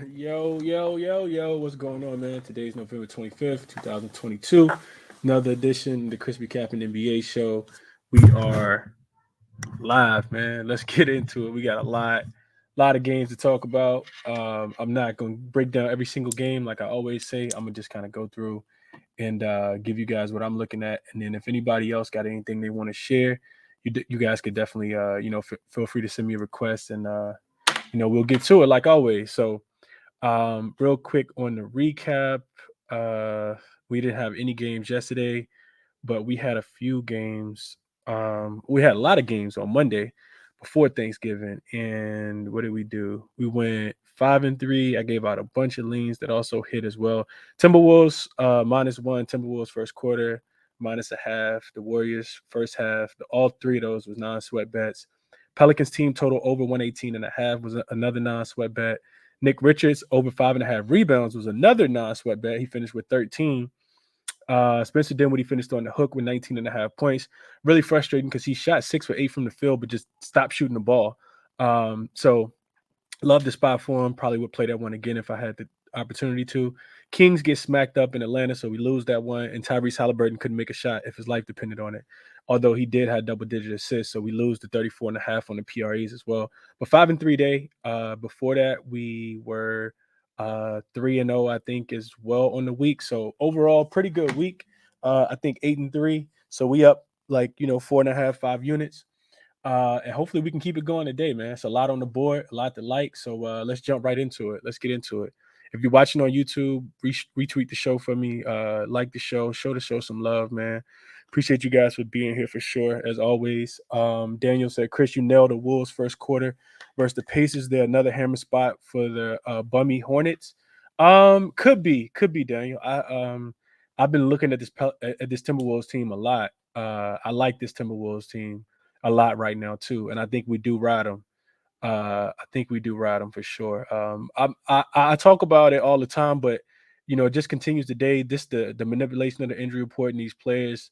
Yo, what's going on, man? Today's November 25th, 2022. Another edition of the ChrisBeCappinn NBA show. We are live, man. Let's get into it. We got a lot of games to talk about. I'm not going to break down every single game like I always say. I'm going to just kind of go through and give you guys what I'm looking at. And then if anybody else got anything they want to share, you guys could definitely, feel free to send me a request and, we'll get to it like always. So, real quick on the recap, uh, we didn't have any games yesterday, but we had a few games. We had a lot of games on Monday before Thanksgiving. And what did we do? We went 5-3. I gave out a bunch of leans that also hit as well. Timberwolves -1. Timberwolves first quarter minus a half. The Warriors first half. All three of those was non-sweat bets. Pelicans team total over 118.5 was another non-sweat bet. Nick Richards over 5.5 rebounds was another non-sweat bet. He finished with 13. Spencer Dinwiddie finished on the hook with 19.5 points. Really frustrating because he shot 6 for 8 from the field, but just stopped shooting the ball. So love the spot for him. Probably would play that one again if I had the opportunity to. Kings get smacked up in Atlanta, so we lose that one. And Tyrese Halliburton couldn't make a shot if his life depended on it. Although he did have double-digit assists, so we lose the 34.5 on the PREs as well. But 5-3 day. Before that, we were 3-0, I think, as well on the week. So overall, pretty good week. I think 8-3. So we up 4.5, 5 units. And hopefully we can keep it going today, man. It's a lot on the board, a lot to like. So let's jump right into it. Let's get into it. If you're watching on YouTube, retweet the show for me. Like the show the show some love, man. Appreciate you guys for being here for sure, as always. Daniel said, Chris, you nailed the Wolves first quarter versus the Pacers. They're another hammer spot for the bummy Hornets. Could be Daniel. I've been looking at this Timberwolves team a lot. I like this Timberwolves team a lot right now too, and I think we do ride them. I think we do ride them for sure. I talk about it all the time, but it just continues today. The manipulation of the injury report and these players,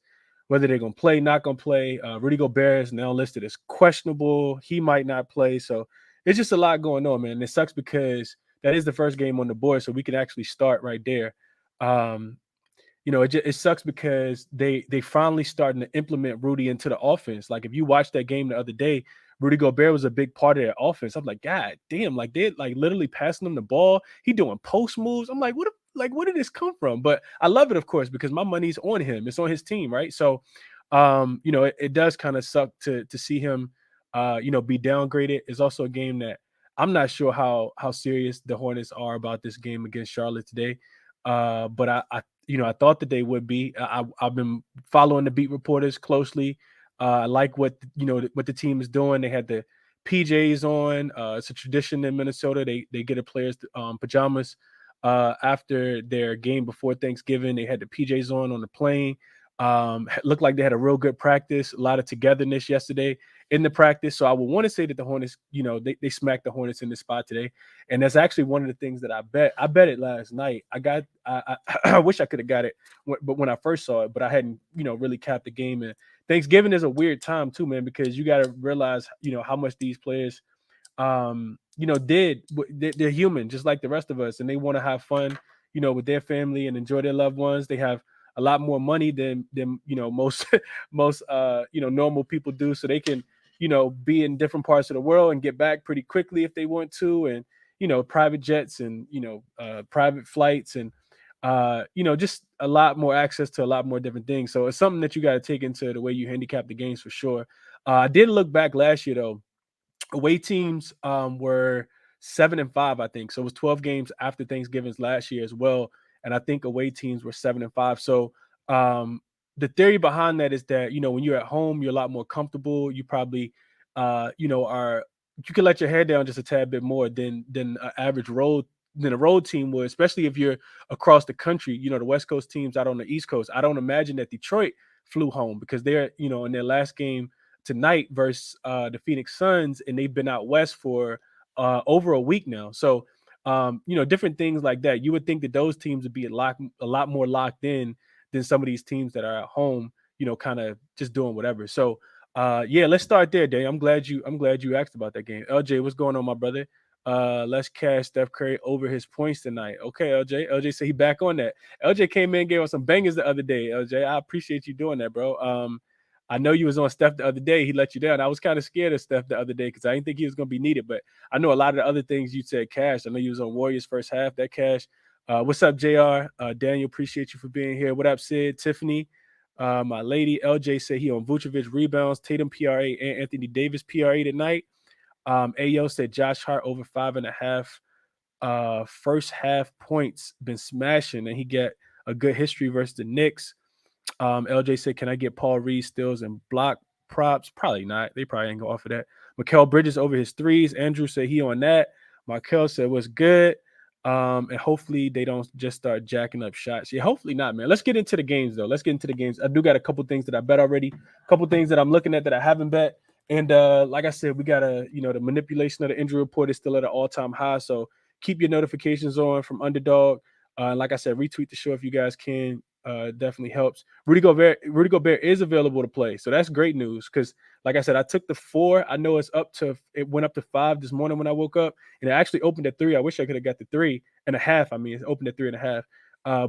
whether they're gonna play, not gonna play. Rudy Gobert is now listed as questionable. He might not play, so it's just a lot going on, man. And it sucks because that is the first game on the board, so we can actually start right there. Um, it sucks because they finally starting to implement Rudy into the offense. Like if you watched that game the other day, Rudy Gobert was a big part of their offense. I'm like, God damn, like they're like literally passing him the ball. He doing post moves. I'm like, where did this come from? But I love it, of course, because my money's on him. It's on his team, right? So it does kind of suck to see him be downgraded. It's also a game that I'm not sure how serious the Hornets are about this game against Charlotte today. But I thought that they would be. I've been following the beat reporters closely. I like what the team is doing. They had the PJs on. It's a tradition in Minnesota. They get a players pajamas after their game before Thanksgiving. They had the PJs on the plane. Looked like they had a real good practice. A lot of togetherness yesterday in the practice. So I would want to say that the Hornets, they smacked the Hornets in this spot today. And that's actually one of the things that I bet. I bet it last night. I wish I could have got it, but when I first saw it, but I hadn't, really capped the game. And Thanksgiving is a weird time too, man, because you got to realize, how much these players, they're human just like the rest of us, and they want to have fun, with their family and enjoy their loved ones. They have a lot more money than most most normal people do, so they can be in different parts of the world and get back pretty quickly if they want to, and private jets and private flights and just a lot more access to a lot more different things. So it's something that you got to take into the way you handicap the games for sure. I did look back last year though. Away teams were 7-5, I think. So it was 12 games after Thanksgiving's last year as well. And I think away teams were 7-5. So the theory behind that is that, when you're at home, you're a lot more comfortable. You probably, you can let your hair down just a tad bit more than an average road than a road team would, especially if you're across the country. The West Coast teams out on the East Coast. I don't imagine that Detroit flew home because they're, in their last game tonight versus the Phoenix Suns, and they've been out west for over a week now. So, different things like that. You would think that those teams would be a lot more locked in than some of these teams that are at home, kind of just doing whatever. So, let's start there, Dave. I'm glad you asked about that game. LJ, what's going on, my brother? Let's cash Steph Curry over his points tonight. Okay, LJ. LJ said he back on that. LJ came in and gave us some bangers the other day, LJ. I appreciate you doing that, bro. I know you was on Steph the other day. He let you down. I was kind of scared of Steph the other day because I didn't think he was going to be needed. But I know a lot of the other things you said cash. I know you was on Warriors first half. That cash. What's up, JR? Daniel, appreciate you for being here. What up, Sid? Tiffany? My lady, LJ said he on Vucevic rebounds, Tatum PRA, and Anthony Davis PRA tonight. Ayo said Josh Hart over 5.5 first half points, been smashing, and he get a good history versus the Knicks. LJ said, can I get Paul Reed steals and block props? Probably not. They probably ain't go off of that. Mikal Bridges over his threes. Andrew said he on that. Markel said what's good. And hopefully they don't just start jacking up shots. Yeah, hopefully not, man. Let's get into the games, though. Let's get into the games. I do got a couple things that I bet already, a couple things that I'm looking at that I haven't bet. And like I said, we got the manipulation of the injury report is still at an all-time high. So keep your notifications on from Underdog. Like I said, retweet the show if you guys can. Definitely helps. Rudy Gobert is available to play. So that's great news because, like I said, I took the 4. I know it went up to 5 this morning when I woke up, and it actually opened at 3. I wish I could have got the 3.5. I mean, it opened at 3.5.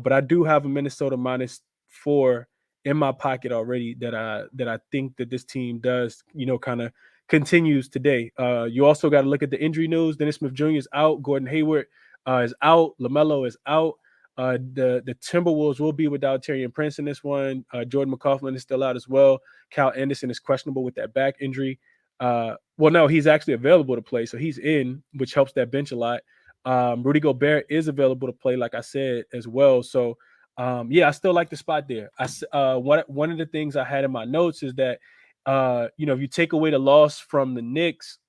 But I do have a Minnesota -4 in my pocket already that I think that this team does, kind of continues today. You also got to look at the injury news. Dennis Smith Jr. is out. Gordon Hayward is out. LaMelo is out. The Timberwolves will be without Taurean Prince in this one. Jordan McLaughlin is still out as well. Cal Anderson is questionable with that back injury. No, he's actually available to play, so he's in, which helps that bench a lot. Rudy Gobert is available to play, like I said, as well. So, I still like the spot there. One of the things I had in my notes is that, if you take away the loss from the Knicks,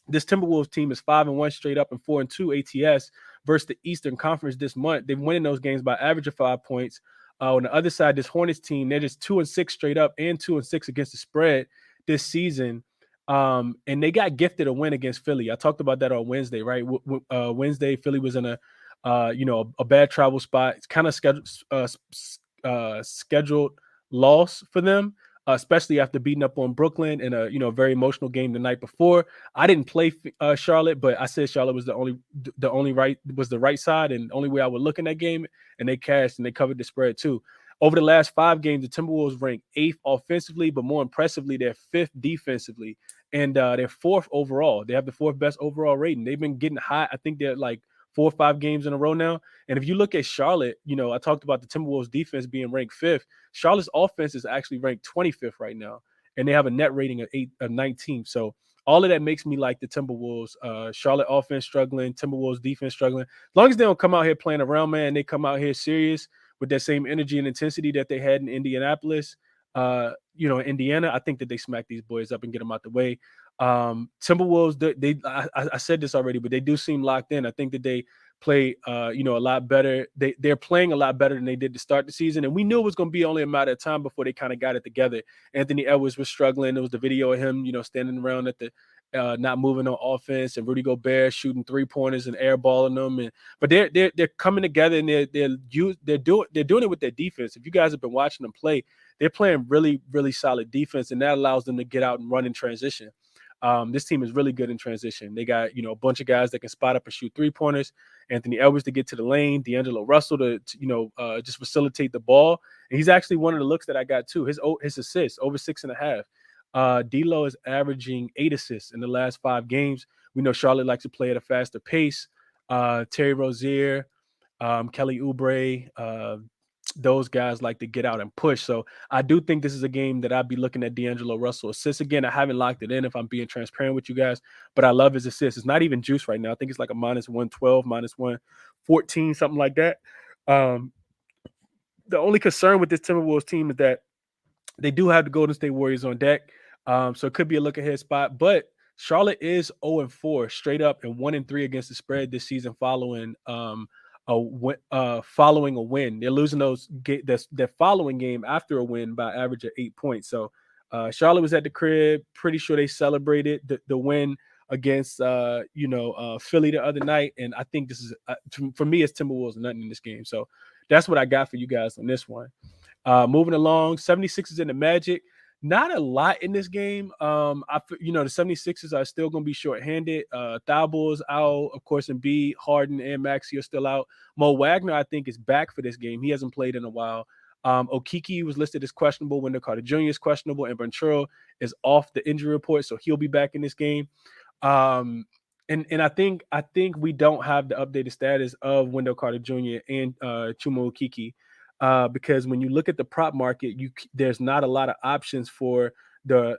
this Timberwolves team is 5-1 straight up and 4-2 ATS versus the Eastern Conference this month. They've winning those games by average of 5 points. On the other side, this Hornets team, they're just 2-6 straight up and 2-6 against the spread this season. And they got gifted a win against Philly. I talked about that on Wednesday, right? Wednesday, Philly was in a bad travel spot. It's kind of scheduled loss for them. Especially after beating up on Brooklyn in a very emotional game the night before. I didn't play Charlotte, but I said Charlotte was the right side and the only way I would look in that game, and they cashed and they covered the spread too. Over the last 5 games, the Timberwolves ranked 8th offensively, but more impressively, they're 5th defensively, and they're 4th overall. They have the 4th best overall rating. They've been getting high. I think they're like 4 or 5 games in a row now. And if you look at Charlotte, I talked about the Timberwolves defense being ranked 5th. Charlotte's offense is actually ranked 25th right now, and they have a net rating of 19. So all of that makes me like the Timberwolves. Charlotte offense struggling, Timberwolves defense struggling. As long as they don't come out here playing around, man, they come out here serious with that same energy and intensity that they had in Indianapolis, Indiana, I think that they smack these boys up and get them out the way. Timberwolves, I said this already, but they do seem locked in. I think that they play, a lot better. They're playing a lot better than they did to start the season, and we knew it was going to be only a matter of time before they kind of got it together. Anthony Edwards was struggling. There was the video of him, standing around at the not moving on offense, and Rudy Gobert shooting 3-pointers and airballing them. But they're coming together, and they're doing it with their defense. If you guys have been watching them play, they're playing really, really solid defense, and that allows them to get out and run in transition. This team is really good in transition. They got, a bunch of guys that can spot up and shoot 3-pointers. Anthony Edwards to get to the lane, D'Angelo Russell to just facilitate the ball. And he's actually one of the looks that I got too. His assists over 6.5. D'Lo is averaging 8 assists in the last 5 games. We know Charlotte likes to play at a faster pace. Terry Rozier, Kelly Oubre, those guys like to get out and push. So I do think this is a game that I'd be looking at D'Angelo Russell assists. Again, I haven't locked it in if I'm being transparent with you guys, but I love his assists. It's not even juice right now. I think it's like a -112, -114, something like that. The only concern with this Timberwolves team is that they do have the Golden State Warriors on deck. So it could be a look ahead spot, but Charlotte is 0-4 straight up and 1-3 against the spread this season following a win. They're losing their following game after a win by average of 8 points. So Charlotte was at the crib. Pretty sure they celebrated the win against Philly the other night. And I think this is for me, it's Timberwolves and nothing in this game. So that's what I got for you guys on this one. Moving along, 76ers in the Magic. Not a lot in this game. The 76ers are still going to be shorthanded. Thibault's out, of course, Embiid, Harden, and Maxey are still out. Mo Wagner, I think, is back for this game. He hasn't played in a while. Okiki was listed as questionable. Wendell Carter Jr. is questionable, and Ventura is off the injury report, so he'll be back in this game. And I think we don't have the updated status of Wendell Carter Jr. and Chuma Okiki. Because when you look at the prop market, there's not a lot of options for the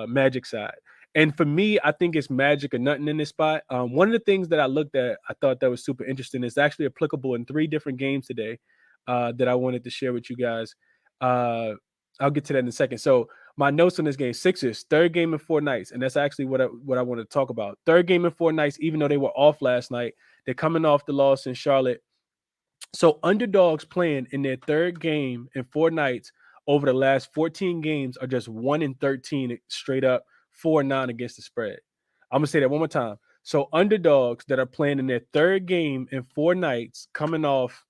Magic side. And for me, I think it's Magic or nothing in this spot. One of the things that I looked at, I thought that was super interesting. It's actually applicable in 3 different games today that I wanted to share with you guys. I'll get to that in a second. So my notes on this game: Sixers, 3rd game in 4 nights, and that's actually what I want to talk about. 3rd game in 4 nights, even though they were off last night, they're coming off the loss in Charlotte. So underdogs playing in their 3rd game in 4 nights over the last 14 games are just 1-13 straight up, 4-9 against the spread. I'm gonna say that one more time. So underdogs that are playing in their 3rd game in 4 nights, coming off.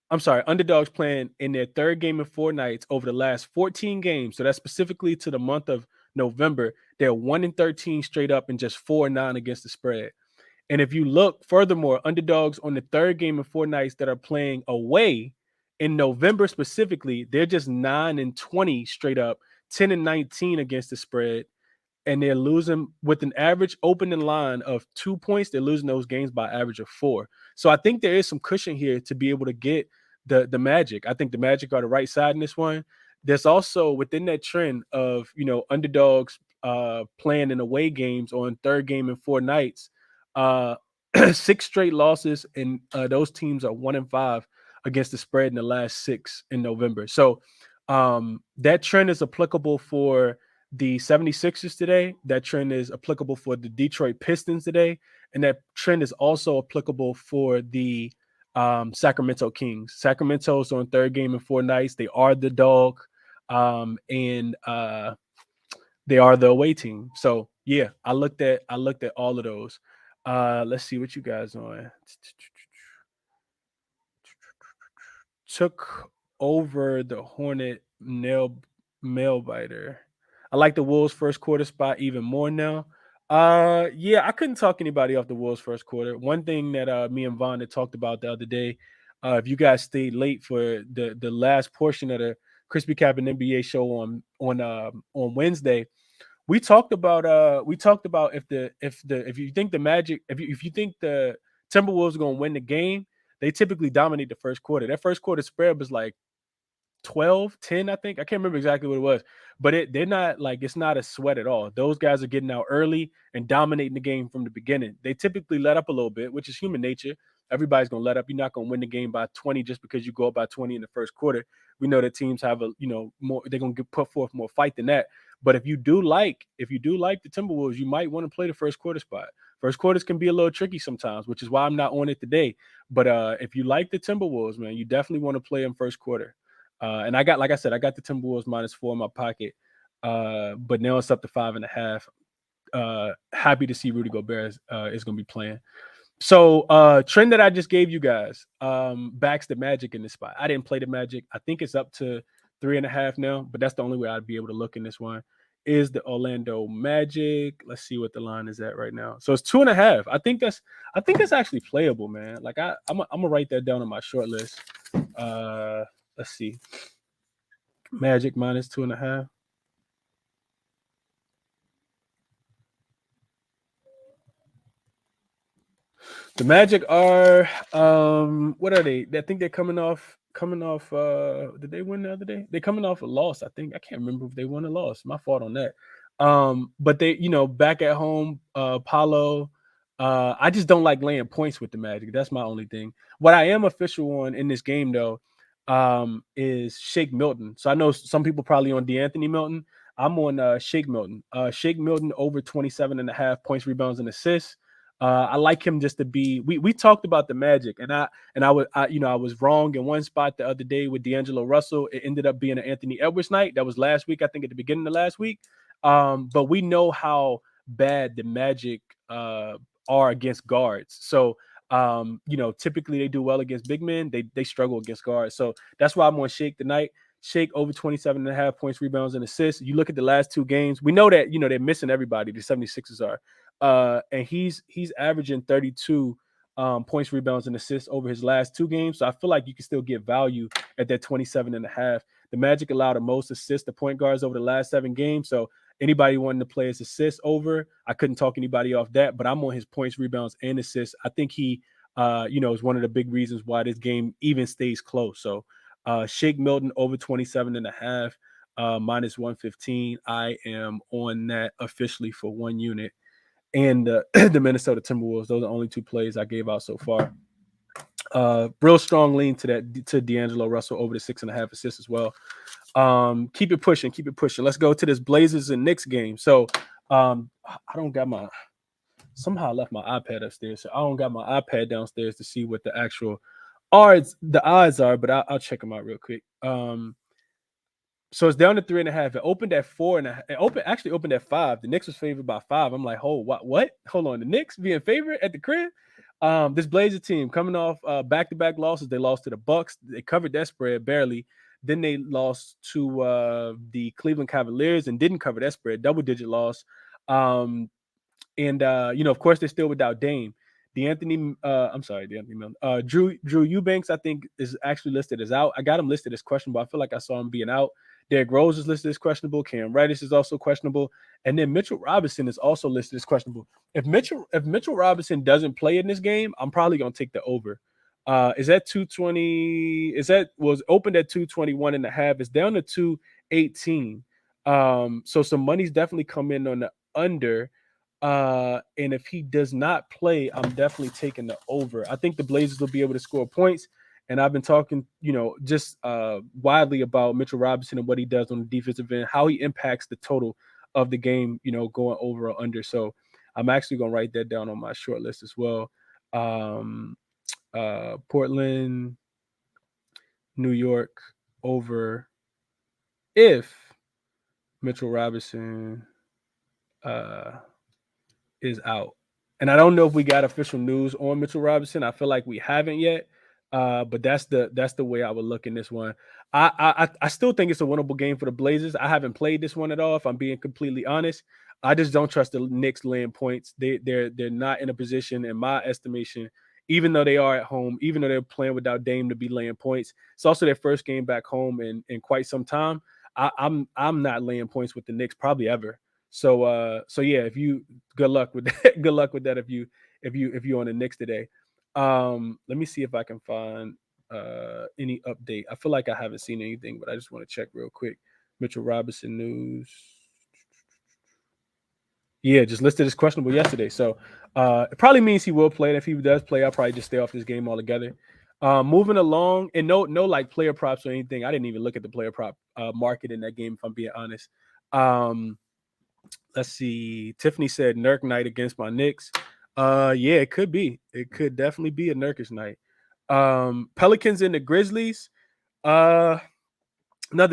Underdogs playing in their 3rd game in 4 nights over the last 14 games. So that's specifically to the month of November. They're 1-13 straight up and just 4-9 against the spread. And if you look furthermore, underdogs on the 3rd game in 4 nights that are playing away in November specifically, they're just 9-20 straight up, 10-19 against the spread. And they're losing with an average opening line of 2 points. They're losing those games by average of 4. So I think there is some cushion here to be able to get the Magic. I think the Magic are the right side in this one. There's also within that trend of, underdogs playing in away games on 3rd game in 4 nights. 6 straight losses, and those teams are 1-5 against the spread in the last 6 in November. So that trend is applicable for the 76ers today. That trend is applicable for the Detroit Pistons today. And that trend is also applicable for the Sacramento Kings. Sacramento's on 3rd game in 4 nights. They are the dog. And they are the away team. So yeah, I looked at all of those. Let's see what you guys on. Took over the Hornet nail biter. I like the Wolves 1st quarter spot even more now. Yeah, I couldn't talk anybody off the Wolves 1st quarter. One thing that me and Vaughn had talked about the other day, if you guys stayed late for the last portion of the ChrisBeCappinn NBA show on Wednesday, we talked about if you think the Magic, if you think the Timberwolves are going to win the game, they typically dominate the 1st quarter. That 1st quarter spread was like 12-10, I think. I can't remember exactly what it was, but they're not like, it's not a sweat at all. Those guys are getting out early and dominating the game from the beginning. They typically let up a little bit, which is human nature. Everybody's going to let up. You're not going to win the game by 20 just because you go up by 20 in the 1st quarter. We know that teams have more, they're going to put forth more fight than that. But if you do like the Timberwolves, you might want to play the 1st quarter spot. 1st quarters can be a little tricky sometimes, which is why I'm not on it today. But if you like the Timberwolves, man, you definitely want to play them 1st quarter. And I got the Timberwolves -4 in my pocket. But now it's up to 5.5. Happy to see Rudy Gobert is going to be playing. So trend that I just gave you guys, backs the Magic in this spot. I didn't play the Magic. I think it's up to 3.5 now, but that's the only way I'd be able to look in this one. Is the Orlando Magic? Let's see what the line is at right now. So it's 2.5. I think that's actually playable, man. Like I'm gonna write that down on my short list. Let's see. Magic -2.5. The Magic are what are they? I think they're coming off did they win the other day? They're coming off a loss, I think. I can't remember if they won or lost. My fault on that. But they, back at home, Paulo. I just don't like laying points with the Magic. That's my only thing. What I am official on in this game though, is Shake Milton. So I know some people probably on DeAnthony Milton. I'm on Shake Milton. Shake Milton over 27.5 points, rebounds, and assists. I like him just to be. We talked about the Magic, and I was wrong in one spot the other day with D'Angelo Russell. It ended up being an Anthony Edwards night. That was last week, I think, at the beginning of last week. But we know how bad the Magic are against guards. So typically they do well against big men. They struggle against guards. So that's why I'm on Shake tonight. Shake over 27.5 points, rebounds, and assists. You look at the last 2 games. We know that, they're missing everybody. The 76ers are. And he's averaging 32 points, rebounds, and assists over his last 2 games. So I feel like you can still get value at that 27.5. The Magic allowed the most assists to point guards over the last 7 games. So anybody wanting to play his assists over, I couldn't talk anybody off that, but I'm on his points, rebounds, and assists. I think he, is one of the big reasons why this game even stays close. So Shake Milton over 27.5, minus 115. I am on that officially for 1 unit. And the Minnesota Timberwolves, those are the only 2 plays I gave out so far. Real strong lean to D'Angelo Russell over the 6.5 assists as well. Keep it pushing. Let's go to this Blazers and Knicks game. So I don't got somehow I left my iPad upstairs, so I don't got my iPad downstairs to see what the actual odds are, but I'll check them out real quick. So it's down to 3.5. It opened at 4.5. It opened at 5. The Knicks was favored by 5. I'm like, what? Hold on, the Knicks being favored at the crib? This Blazer team coming off back-to-back losses. They lost to the Bucks. They covered that spread barely. Then they lost to the Cleveland Cavaliers and didn't cover that spread, double-digit loss. Of course, they're still without Dame. D'Anthony Melton. Drew Eubanks, I think, is actually listed as out. I got him listed as questionable. I feel like I saw him being out. Derrick Rose is listed as questionable. Cam Reddish is also questionable. And then Mitchell Robinson is also listed as questionable. If Mitchell Robinson doesn't play in this game, I'm probably going to take the over. Is that 220? Was opened at 221.5. It's down to 218. So some money's definitely come in on the under. And if he does not play, I'm definitely taking the over. I think the Blazers will be able to score points. And I've been talking, just widely about Mitchell Robinson and what he does on the defensive end, how he impacts the total of the game, going over or under. So I'm actually going to write that down on my short list as well. Portland, New York over if Mitchell Robinson is out. And I don't know if we got official news on Mitchell Robinson. I feel like we haven't yet. But that's the way I would look in this one. I still think it's a winnable game for the Blazers. I haven't played this one at all, if I'm being completely honest. I just don't trust the Knicks laying points. They're not in a position, in my estimation, even though they are at home, even though they're playing without Dame, to be laying points. It's also their first game back home in quite some time. I'm not laying points with the Knicks probably ever. So yeah, good luck with that. Good luck with that if you're on the Knicks today. Let me see if I can find any update. I feel like I haven't seen anything, but I just want to check real quick. Mitchell Robinson news. Yeah, just listed as questionable yesterday. So it probably means he will play. And if he does play, I'll probably just stay off this game altogether. Moving along, and no like player props or anything. I didn't even look at the player prop market in that game, if I'm being honest. Let's see. Tiffany said Nurk night against my Knicks. Yeah, it could be. It could definitely be a Nurkish night. Pelicans and the Grizzlies. Another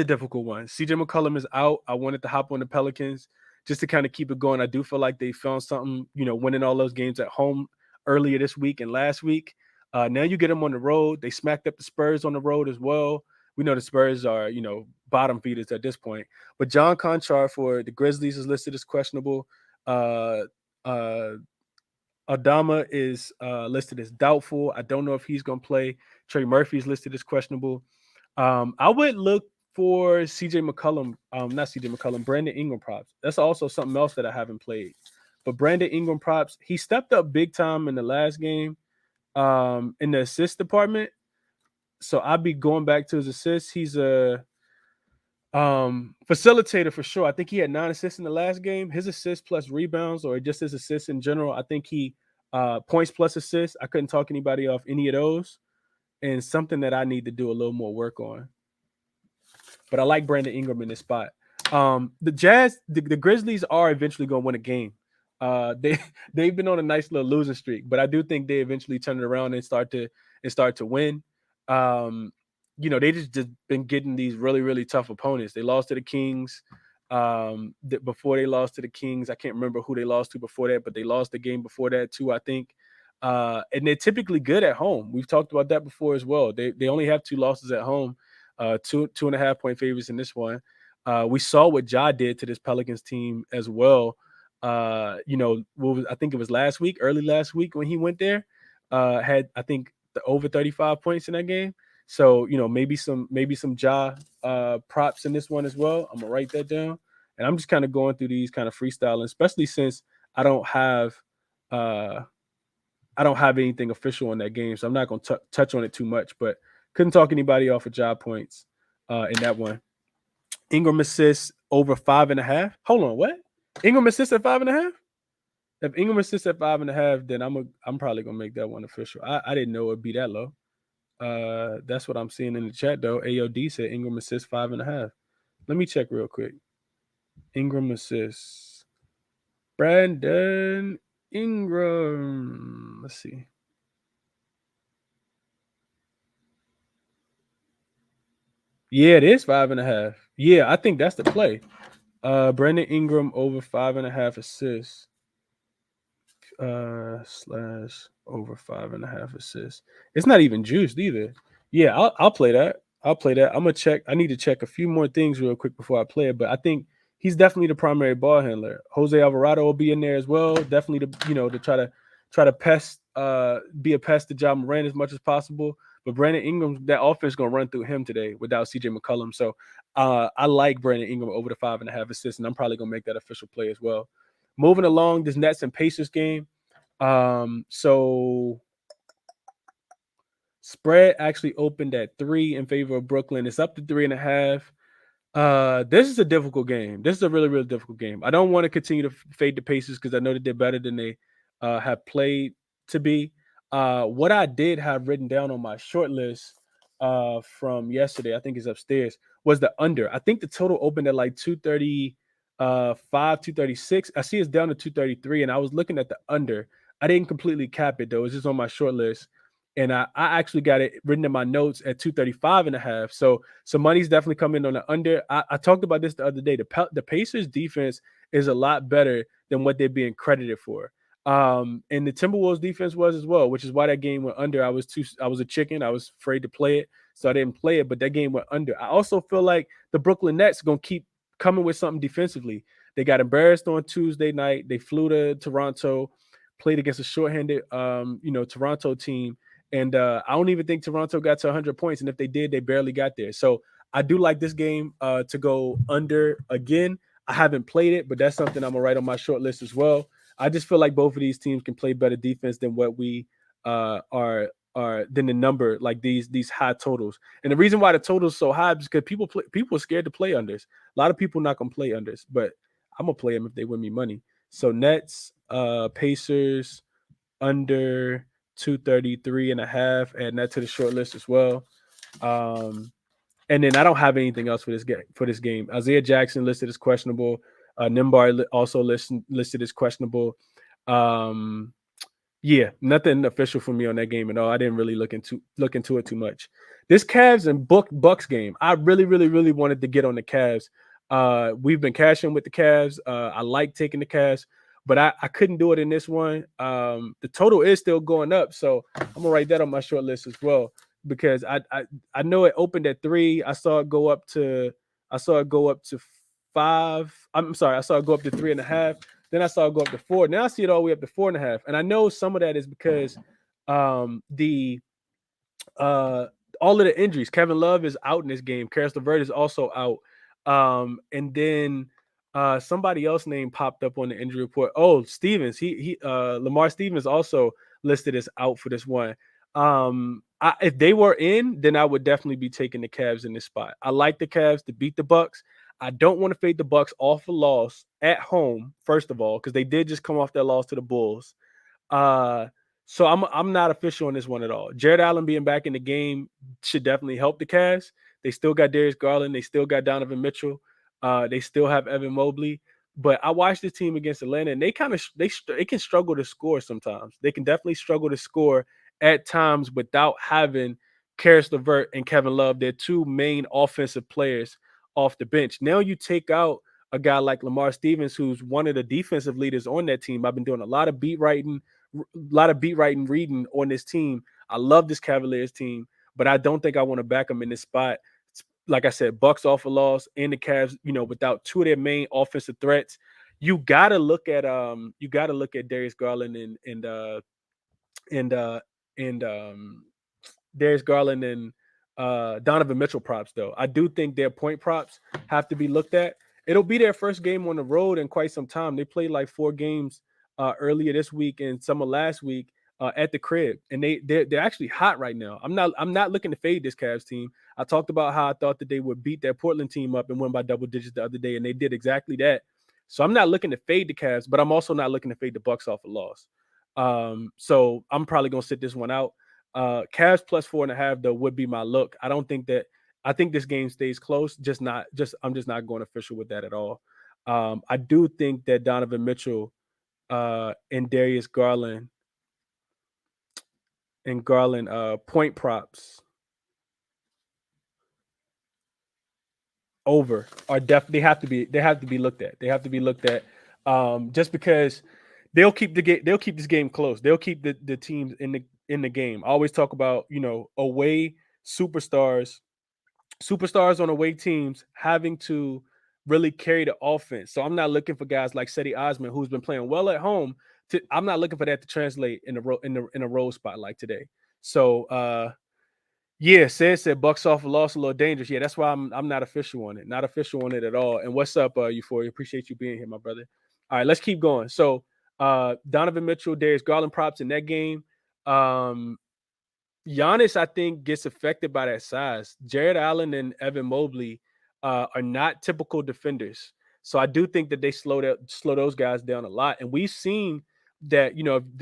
difficult one. CJ McCollum is out. I wanted to hop on the Pelicans just to kind of keep it going. I do feel like they found something, winning all those games at home earlier this week and last week. Now you get them on the road. They smacked up the Spurs on the road as well. We know the Spurs are, bottom feeders at this point. But John Conchar for the Grizzlies is listed as questionable. Adama is listed as doubtful. I don't know if he's going to play. Trey Murphy is listed as questionable. I would look for Brandon Ingram props. That's also something else that I haven't played. But Brandon Ingram props, he stepped up big time in the last game in the assist department. So I'd be going back to his assists. He's a facilitator for sure. I think he had 9 assists in the last game. His assists plus rebounds, or just his assists in general, I think he points plus assists. I couldn't talk anybody off any of those, and something that I need to do a little more work on. But I like Brandon Ingram in this spot. The Grizzlies are eventually going to win a game. They've been on a nice little losing streak, but I do think they eventually turn it around and start to win. They just been getting these really, really tough opponents. They lost to the Kings. Before they lost to the Kings, I can't remember who they lost to before that, but they lost the game before that too, I think. And they're typically good at home. We've talked about that before as well. They only have 2 losses at home. Two and a half point favorites in this one. We saw what Ja did to this Pelicans team as well. I think it was early last week when he went there. Had I think over 35 points in that game. So maybe some Ja props in this one as well. I'm gonna write that down, and I'm just kind of going through these kind of freestyling, especially since I don't have anything official on that game, so I'm not gonna touch on it too much. But couldn't talk anybody off of job points in that one. Ingram assists over 5.5. Hold on, what? Ingram assists at 5.5? If Ingram assists at 5.5, then I'm probably gonna make that one official. I didn't know it'd be that low. That's what I'm seeing in the chat though. AOD said Ingram assists 5.5. Let me check real quick. Ingram assists. Brandon Ingram. Let's see. Yeah, it is 5.5. Yeah, I think that's the play. Brandon Ingram over 5.5 assists. Slash over 5.5 assists. It's not even juiced either. Yeah, I'll play that. I'm gonna check. I need to check a few more things real quick before I play it, but I think he's definitely the primary ball handler. Jose Alvarado will be in there as well. Definitely to try to pest be a pest to Ja Morant as much as possible. But Brandon Ingram, that offense is gonna run through him today without CJ McCollum. So I like Brandon Ingram over the 5.5 assists, and I'm probably gonna make that official play as well. Moving along, this Nets and Pacers game. So spread actually opened at 3 in favor of Brooklyn. It's up to 3.5. This is a difficult game. This is a really, really difficult game. I don't want to continue to fade the Pacers because I know that they're better than they have played to be. What I did have written down on my short list from yesterday, I think is upstairs, was the under. I think the total opened at like 235, 236. I see it's down to 233, and I was looking at the under. I didn't completely cap it though. It's just on my short list. And I actually got it written in my notes at 235.5. So money's definitely coming on the under. I talked about this the other day. The Pacers defense is a lot better than what they're being credited for. And the Timberwolves defense was as well, which is why that game went under. I was a chicken. I was afraid to play it, so I didn't play it, but that game went under. I also feel like the Brooklyn Nets are going to keep coming with something defensively. They got embarrassed on Tuesday night. They flew to Toronto, played against a shorthanded Toronto team. And I don't even think Toronto got to 100 points. And if they did, they barely got there. So I do like this game to go under again. I haven't played it, but that's something I'm going to write on my short list as well. I just feel like both of these teams can play better defense than what we are than the number, like these high totals. And the reason why the total is so high is because people are scared to play unders. A lot of people not going to play unders, but I'm going to play them if they win me money. So Nets, Pacers, under 233.5, adding that to the short list as well. And then I don't have anything else for this game. Isaiah Jackson listed as questionable. Nimbar also listed as questionable. Yeah, nothing official for me on that game at all. I didn't really look into it too much. This Cavs and Bucks game, I really, really, really wanted to get on the Cavs. We've been cashing with the Cavs. I like taking the Cavs, but I couldn't do it in this one. The total is still going up, so I'm gonna write that on my short list as well because I know it opened at 3. I saw it go up to 5. I'm sorry, I saw it go up to 3.5. Then I saw it go up to 4. Now I see it all the way up to 4.5. And I know some of that is because all of the injuries. Kevin Love is out in this game. Karis LeVert is also out. And then somebody else name popped up on the injury report. Oh, Stevens. Lamar Stevens also listed as out for this one. If they were in, then I would definitely be taking the Cavs in this spot. I like the Cavs to beat the Bucks. I don't want to fade the Bucks off a loss at home, first of all, because they did just come off that loss to the Bulls. So I'm not official on this one at all. Jared Allen being back in the game should definitely help the Cavs. They still got Darius Garland. They still got Donovan Mitchell. They still have Evan Mobley. But I watched this team against Atlanta, and they can struggle to score sometimes. They can definitely struggle to score at times without having Karis LeVert and Kevin Love, their two main offensive players, off the bench. Now you take out a guy like Lamar Stevens, who's one of the defensive leaders on that team. I've been doing a lot of beat writing reading on this team. I love this Cavaliers team, but I don't think I want to back them in this spot. like I said, Bucks off a loss, and the Cavs, without two of their main offensive threats, you gotta look at Darius Garland and Darius Garland and Donovan Mitchell props, though. I do think their point props have to be looked at. It'll be their first game on the road in quite some time. They played like 4 games earlier this week and some of last week at the crib, and they're actually hot right now. I'm not looking to fade this Cavs team. I talked about how I thought that they would beat that Portland team up and win by double digits the other day, and they did exactly that. So I'm not looking to fade the Cavs, but I'm also not looking to fade the Bucks off a loss. So I'm probably gonna sit this one out. Cavs plus 4.5 though would be my look. I think this game stays close. I'm just not going official with that at all. I do think that Donovan Mitchell and Darius Garland point props over are definitely they have to be looked at. They have to be looked at just because they'll keep this game close. They'll keep the teams in the game. I always talk about, away superstars on away teams having to really carry the offense. So I'm not looking for guys like Cedi Osman, who's been playing well at home. I'm not looking for that to translate in a road spot like today. So yeah, said Bucks off a loss, a little dangerous. Yeah, that's why I'm not official on it. Not official on it at all. And what's up, Euphoria? Appreciate you being here, my brother. All right, let's keep going. So Donovan Mitchell, Darius Garland props in that game. Giannis, I think, gets affected by that size. Jared Allen and Evan Mobley are not typical defenders. So I do think that they slow those guys down a lot. And we've seen that,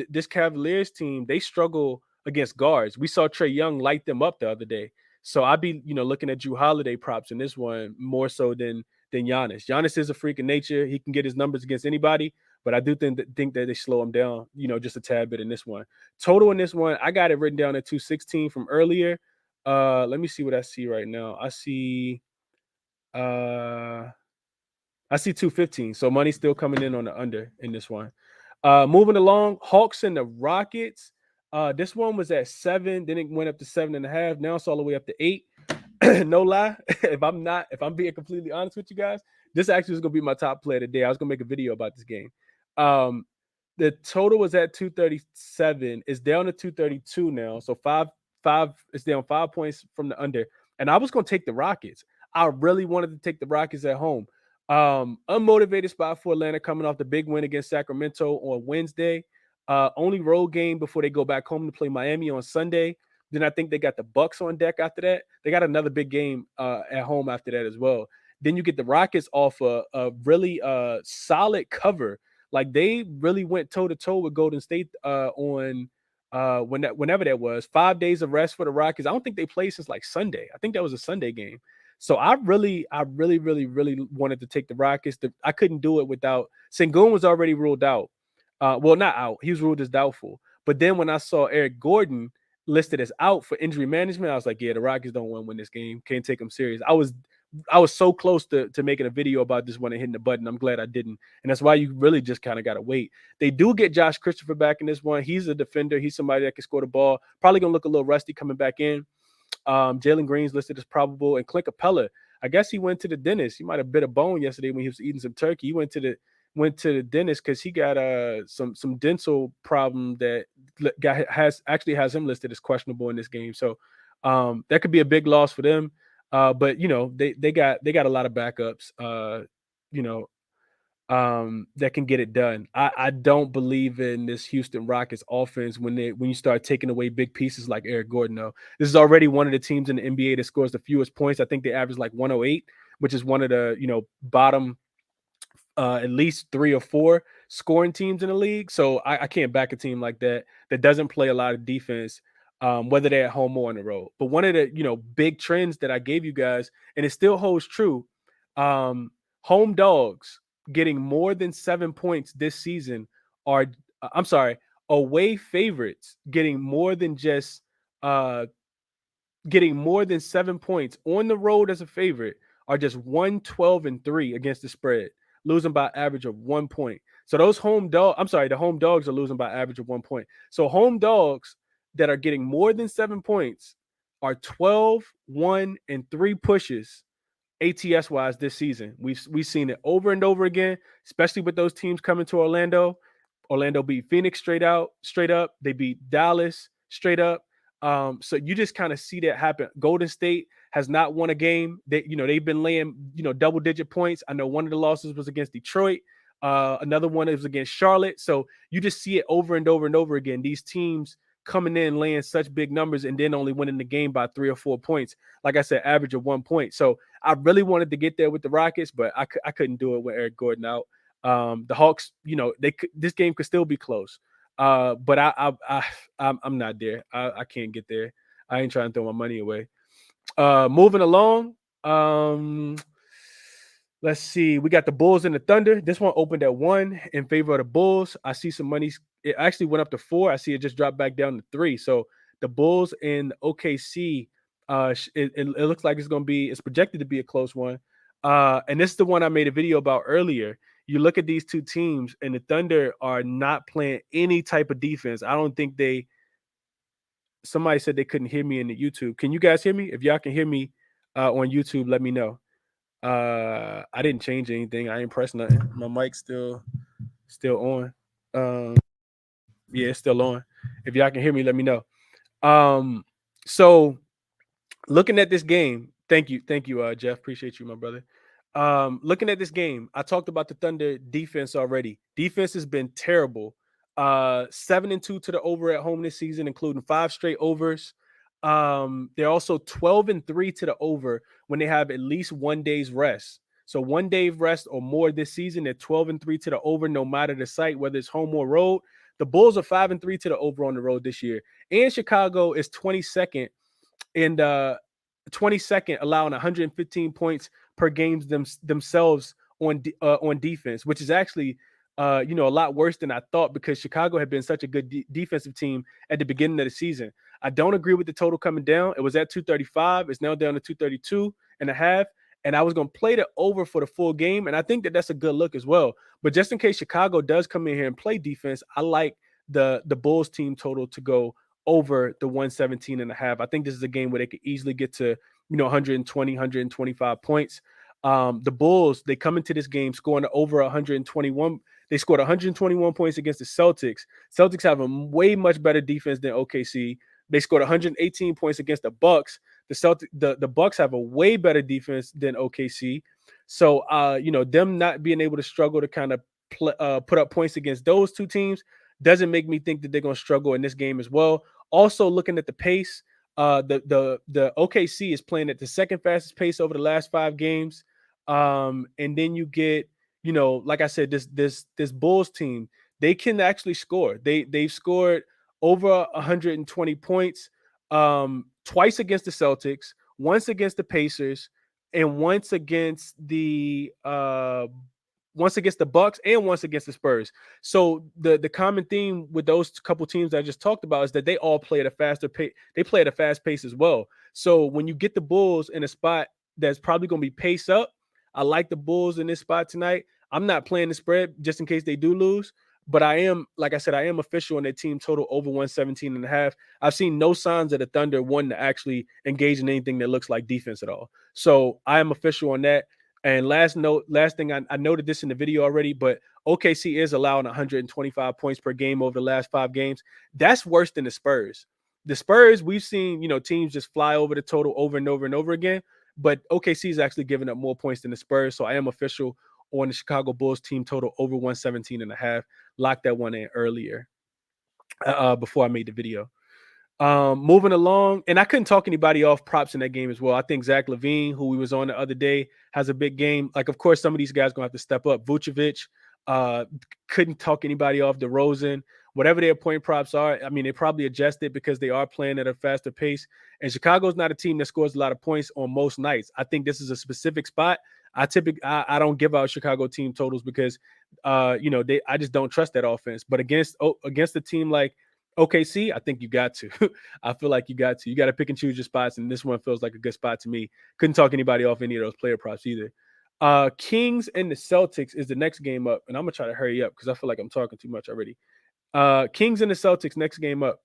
this Cavaliers team, they struggle against guards. We saw Trae Young light them up the other day. So I'd be, looking at Drew Holiday props in this one more so than Giannis. Giannis is a freak of nature. He can get his numbers against anybody, but I do think that they slow him down, just a tad bit in this one. Total in this one, I got it written down at 216 from earlier. Let me see what I see right now. I see 215. So money's still coming in on the under in this one. Moving along, Hawks and the Rockets. This one was at 7, then it went up to 7.5. Now it's all the way up to 8. No lie, if I'm being completely honest with you guys, this actually is gonna be my top play of the day. I was gonna make a video about this game. The total was at 237. It's down to 232 now. So five. It's down 5 points from the under. And I was gonna take the Rockets. I really wanted to take the Rockets at home. Unmotivated spot for Atlanta coming off the big win against Sacramento on Wednesday. Only road game before they go back home to play Miami on Sunday. Then I think they got the Bucks on deck after that. They got another big game at home after that as well. Then you get the Rockets off a really solid cover. Like they really went toe-to-toe with Golden State on whenever that was. 5 days of rest for the Rockets. I don't think they played since like Sunday. I think that was a Sunday game. So I really wanted to take the Rockets. I couldn't do it without Sengun was already ruled out. Well, not out. He was ruled as doubtful. But then when I saw Eric Gordon listed as out for injury management, I was like, yeah, the Rockets don't want to win this game. Can't take them serious. I was so close to making a video about this one and hitting the button. I'm glad I didn't. And that's why you really just kind of got to wait. They do get Josh Christopher back in this one. He's a defender. He's somebody that can score the ball. Probably going to look a little rusty coming back in. Jalen Green's listed as probable. And Clint Capella, I guess he went to the dentist. He might have bit a bone yesterday when he was eating some turkey. He went to the dentist because he got some dental problem that has him listed as questionable in this game. So that could be a big loss for them. But they got a lot of backups. That can get it done. I don't believe in this Houston Rockets offense when you start taking away big pieces like Eric Gordon. Though this is already one of the teams in the NBA that scores the fewest points. I think they average like 108, which is one of the bottom at least 3 or 4 scoring teams in the league. So I can't back a team like that doesn't play a lot of defense, whether they're at home or on the road. But one of the big trends that I gave you guys, and it still holds true, home dogs getting more than 7 points this season are away favorites getting more than 7 points on the road as a favorite are just 1-12-3 against the spread, losing by average of 1 point. So the home dogs are losing by average of 1 point. So home dogs that are getting more than 7 points are 12, 1, and 3 pushes ATS wise this season. We've seen it over and over again, especially with those teams coming to Orlando. Orlando beat Phoenix straight up. They beat Dallas straight up. So you just kind of see that happen. Golden State has not won a game. They've been laying double-digit points. I know one of the losses was against Detroit. Another one is against Charlotte. So you just see it over and over and over again. These teams coming in laying such big numbers and then only winning the game by 3 or 4 points. Like I said, average of 1 point. So I really wanted to get there with the Rockets, but I couldn't do it with Eric Gordon out. The Hawks, this game could still be close. But I'm not there. I can't get there. I ain't trying to throw my money away. Moving along. Let's see. We got the Bulls and the Thunder. This one opened at 1 in favor of the Bulls. I see some money. It actually went up to 4. I see it just dropped back down to 3. So the Bulls and OKC, it looks like it's projected to be a close one. And this is the one I made a video about earlier. You look at these two teams, and the Thunder are not playing any type of defense. I don't think somebody said they couldn't hear me in the YouTube. Can you guys hear me? If y'all can hear me on YouTube, let me know. I didn't change anything. I ain't pressed nothing. My mic's still on. Yeah, it's still on. If y'all can hear me, let me know. So looking at this game, thank you, Jeff. Appreciate you, my brother. Looking at this game, I talked about the Thunder defense already. Defense has been terrible. 7-2 to the over at home this season, including 5 straight overs. They're also 12-3 to the over when they have at least 1 day's rest. So 1 day rest or more this season, they're 12-3 to the over, no matter the site, whether it's home or road. The Bulls are 5-3 to the over on the road this year. And Chicago is 22nd and 22nd, allowing 115 points per game themselves on defense, which is actually a lot worse than I thought, because Chicago had been such a good defensive team at the beginning of the season. I don't agree with the total coming down. It was at 235. It's now down to 232.5. And I was going to play the over for the full game. And I think that that's a good look as well. But just in case Chicago does come in here and play defense, I like the Bulls team total to go over the 117.5. I think this is a game where they could easily get to 120, 125 points. The Bulls, they come into this game scoring over 121. They scored 121 points against the Celtics. Celtics have a way much better defense than OKC. They scored 118 points against the Bucks. The Bucks have a way better defense than OKC. So them not being able to struggle to kind of put up points against those two teams doesn't make me think that they're going to struggle in this game as well. Also, looking at the pace, the OKC is playing at the second fastest pace over the last 5 games. And then you get, like I said, this Bulls team, they can actually score. They've scored over 120 points twice against the Celtics, once against the Pacers, and once against the Bucks, and once against the Spurs. So the common theme with those couple teams I just talked about is that they all play at a faster pace. They play at a fast pace as well. So when you get the Bulls in a spot that's probably going to be pace up, I like the Bulls in this spot tonight. I'm not playing the spread just in case they do lose, but I am, like I said, I am official on their team total over 117.5. I've seen no signs of the Thunder wanting to actually engage in anything that looks like defense at all. So I am official on that. And last thing, I noted this in the video already, but OKC is allowing 125 points per game over the last 5 games. That's worse than the Spurs. The Spurs, we've seen, teams just fly over the total over and over and over again, but OKC is actually giving up more points than the Spurs. So I am official on the Chicago Bulls team total over 117.5. Locked that one in earlier before I made the video. Moving along, and I couldn't talk anybody off props in that game as well. I think Zach LaVine, who we was on the other day, has a big game. Like, of course, some of these guys going to have to step up. Vucevic, couldn't talk anybody off. DeRozan, whatever their point props are, I mean, they probably adjusted because they are playing at a faster pace. And Chicago's not a team that scores a lot of points on most nights. I think this is a specific spot. I don't give out Chicago team totals because, I just don't trust that offense. But against a team like OKC, I think you got to. I feel like you got to. You got to pick and choose your spots, and this one feels like a good spot to me. Couldn't talk anybody off any of those player props either. Kings and the Celtics is the next game up, and I'm going to try to hurry up because I feel like I'm talking too much already. Kings and the Celtics next game up.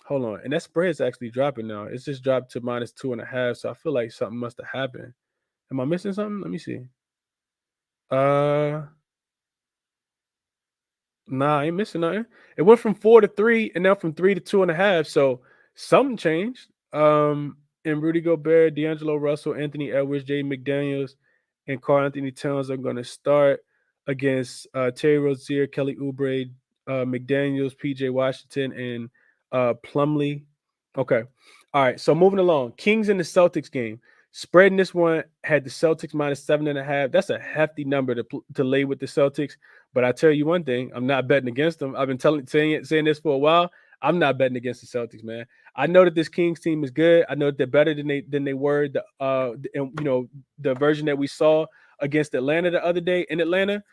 Hold on. And that spread's actually dropping now. It's just dropped to -2.5. So I feel like something must have happened. Am I missing something? Let me see. Uh Nah, I ain't missing nothing. It went from 4 to 3, and now from 3 to 2.5. So something changed. And Rudy Gobert, D'Angelo Russell, Anthony Edwards, Jay McDaniels, and Carl Anthony Towns are going to start against Terry Rozier, Kelly Oubre, McDaniels, PJ Washington, and Plumlee. Okay. All right. So moving along, Kings in the Celtics game. Spreading this one had the Celtics -7.5. That's a hefty number to lay with the Celtics. But I tell you one thing, I'm not betting against them. I've been saying this for a while. I'm not betting against the Celtics, man. I know that this Kings team is good. I know that they're better than they were the version that we saw against Atlanta the other day in Atlanta.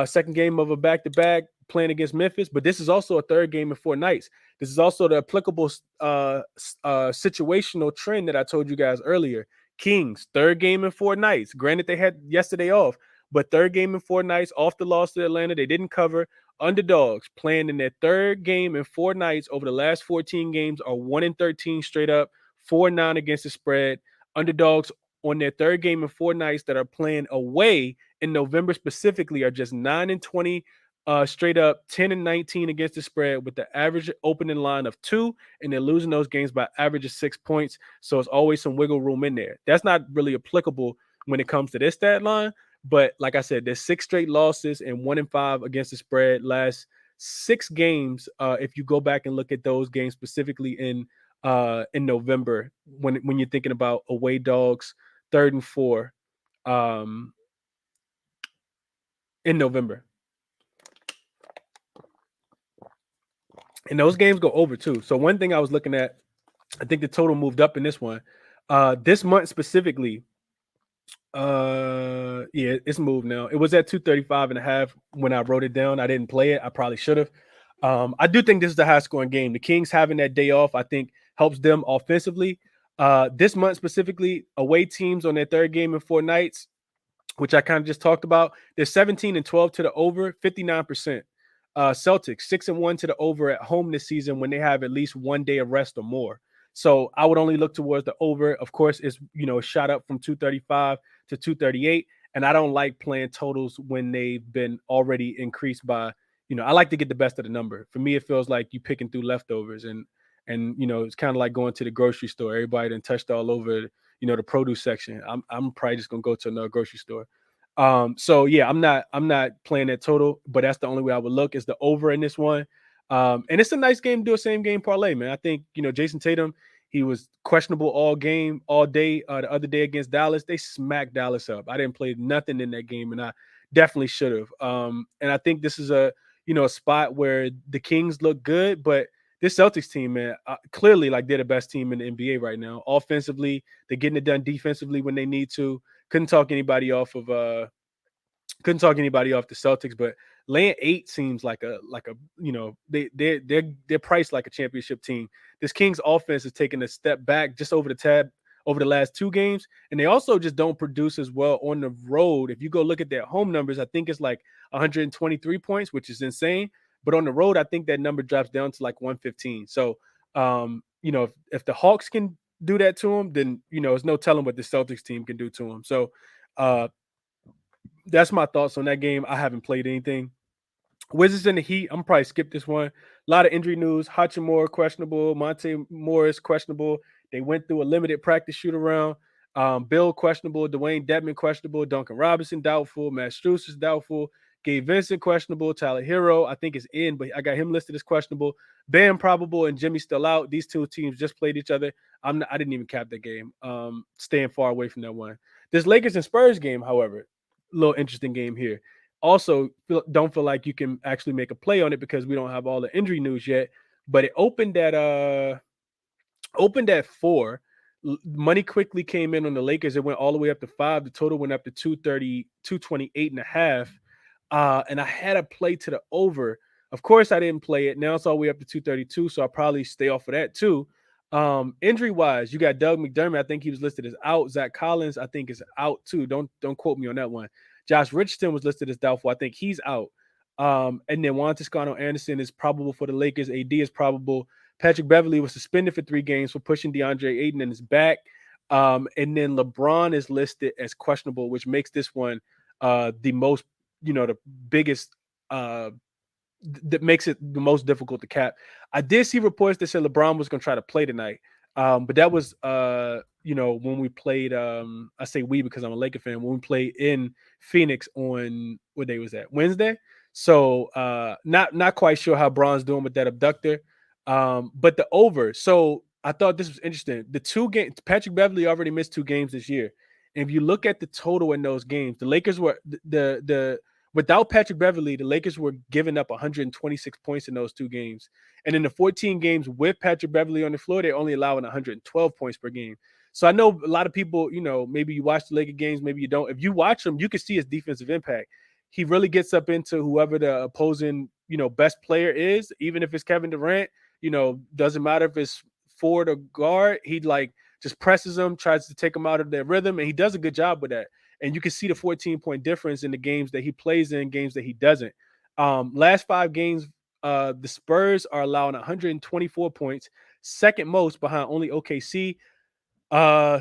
Second game of a back-to-back playing against Memphis, but this is also a third game in 4 nights. This is also the applicable situational trend that I told you guys earlier. Kings, third game in 4 nights. Granted, they had yesterday off, but third game in 4 nights off the loss to Atlanta. They didn't cover. Underdogs playing in their third game in 4 nights over the last 14 games are 1-13 straight up, 4-9 against the spread. Underdogs on their third game in 4 nights that are playing away in November specifically are just 9-20 straight up, 10-19 against the spread with the average opening line of 2, and they're losing those games by average of 6 points. So it's always some wiggle room in there. That's not really applicable when it comes to this stat line. But like I said, there's 6 straight losses and 1-5 against the spread last 6 games. If you go back and look at those games specifically in November, when you're thinking about away dogs, 3rd and 4 in November. And those games go over too. So one thing I was looking at, I think the total moved up in this one. This month specifically, yeah, it's moved now. It was at 235.5 when I wrote it down. I didn't play it. I probably should have. I do think this is a high scoring game. The Kings having that day off, I think, helps them offensively. This month specifically, away teams on their third game in 4 nights, which I kind of just talked about, they're 17-12 to the over, 59%. Celtics 6-1 to the over at home this season when they have at least 1 day of rest or more. So I would only look towards the over. Of course, it's shot up from 235 to 238, and I don't like playing totals when they've been already increased by. I like to get the best of the number. For me, it feels like you picking through leftovers, and it's kind of like going to the grocery store. Everybody done touched all over the produce section. I'm probably just gonna go to another grocery store. So yeah, I'm not playing that total, but that's the only way I would look is the over in this one. And it's a nice game to do a same game parlay, man. I think Jason Tatum, he was questionable all day. The other day against Dallas, they smacked Dallas up. I didn't play nothing in that game, and I definitely should have. And I think this is a spot where the Kings look good, but this Celtics team, man, clearly like they're the best team in the NBA right now. Offensively, they're getting it done defensively when they need to. Couldn't talk anybody off the Celtics, but laying 8 seems like they're priced like a championship team. This Kings offense is taking a step back just over the tab over the last 2 games, and they also just don't produce as well on the road. If you go look at their home numbers, I think it's like 123 points, which is insane. But on the road, I think that number drops down to like 115. So, if the Hawks can do that to them, then there's no telling what the Celtics team can do to them. So, that's my thoughts on that game. I haven't played anything. Wizards in the Heat, I'm probably skip this one. A lot of injury news. Hachimura questionable. Monte Morris questionable. They went through a limited practice shoot around. Bill questionable. Dwayne Dedman questionable. Duncan Robinson doubtful. Matt Strus is doubtful. Gabe Vincent questionable. Tyler Hero I think is in, but I got him listed as questionable. Bam probable and Jimmy still out. These 2 teams just played each other. I didn't even cap that game. Staying far away from that one. This Lakers and Spurs game, however, a little interesting game here. Also, don't feel like you can actually make a play on it because we don't have all the injury news yet. But it opened at 4. Money quickly came in on the Lakers. It went all the way up to 5. The total went up to 228.5. And I had a play to the over. Of course, I didn't play it. Now it's all the way up to 232, so I'll probably stay off of that too. Injury-wise, you got Doug McDermott. I think he was listed as out. Zach Collins, I think, is out too. Don't quote me on that one. Josh Richardson was listed as doubtful. I think he's out. And then Juan Toscano Anderson is probable for the Lakers. AD is probable. Patrick Beverley was suspended for 3 games for pushing DeAndre Ayton in his back. And then LeBron is listed as questionable, which makes this one the most, the biggest, that makes it the most difficult to cap. I did see reports that said LeBron was going to try to play tonight. But that was, when we played, I say we because I'm a Laker fan, when we played in Phoenix on, what day was that? Wednesday. So not quite sure how Bron's doing with that abductor. But the over. So I thought this was interesting. The 2 games, Patrick Beverley already missed 2 games this year. And if you look at the total in those games, the Lakers were without Patrick Beverley, the Lakers were giving up 126 points in those 2 games. And in the 14 games with Patrick Beverley on the floor, they're only allowing 112 points per game. So I know a lot of people, maybe you watch the Laker games, maybe you don't. If you watch them, you can see his defensive impact. He really gets up into whoever the opposing, best player is, even if it's Kevin Durant, doesn't matter if it's forward or guard. He just presses them, tries to take them out of their rhythm, and he does a good job with that. And you can see the 14-point difference in the games that he plays in, games that he doesn't. Last 5 games, the Spurs are allowing 124 points, second most behind only OKC.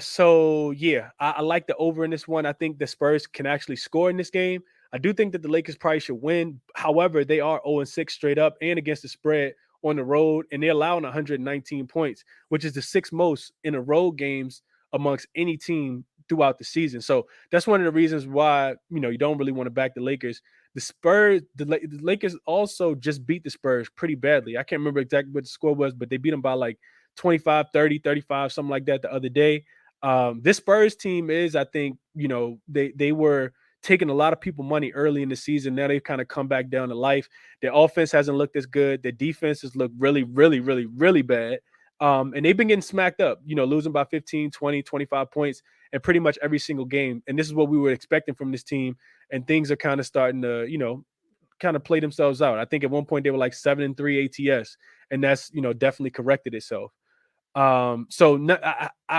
So yeah, I like the over in this one. I think the Spurs can actually score in this game. I do think that the Lakers probably should win. However, they are 0-6 straight up and against the spread on the road, and they're allowing 119 points, which is the 6th most in the road games amongst any team throughout the season. So that's one of the reasons why, you don't really want to back the Lakers. The Spurs, the Lakers also just beat the Spurs pretty badly. I can't remember exactly what the score was, but they beat them by like 25, 30, 35, something like that the other day. This Spurs team is, I think, they were taking a lot of people money early in the season. Now they've kind of come back down to life. Their offense hasn't looked as good. Their defense has looked really, really, really, really bad. And they've been getting smacked up, losing by 15, 20, 25 points in pretty much every single game. And this is what we were expecting from this team. And things are kind of starting to, kind of play themselves out. I think at one point they were like 7-3 ATS, and that's, definitely corrected itself. I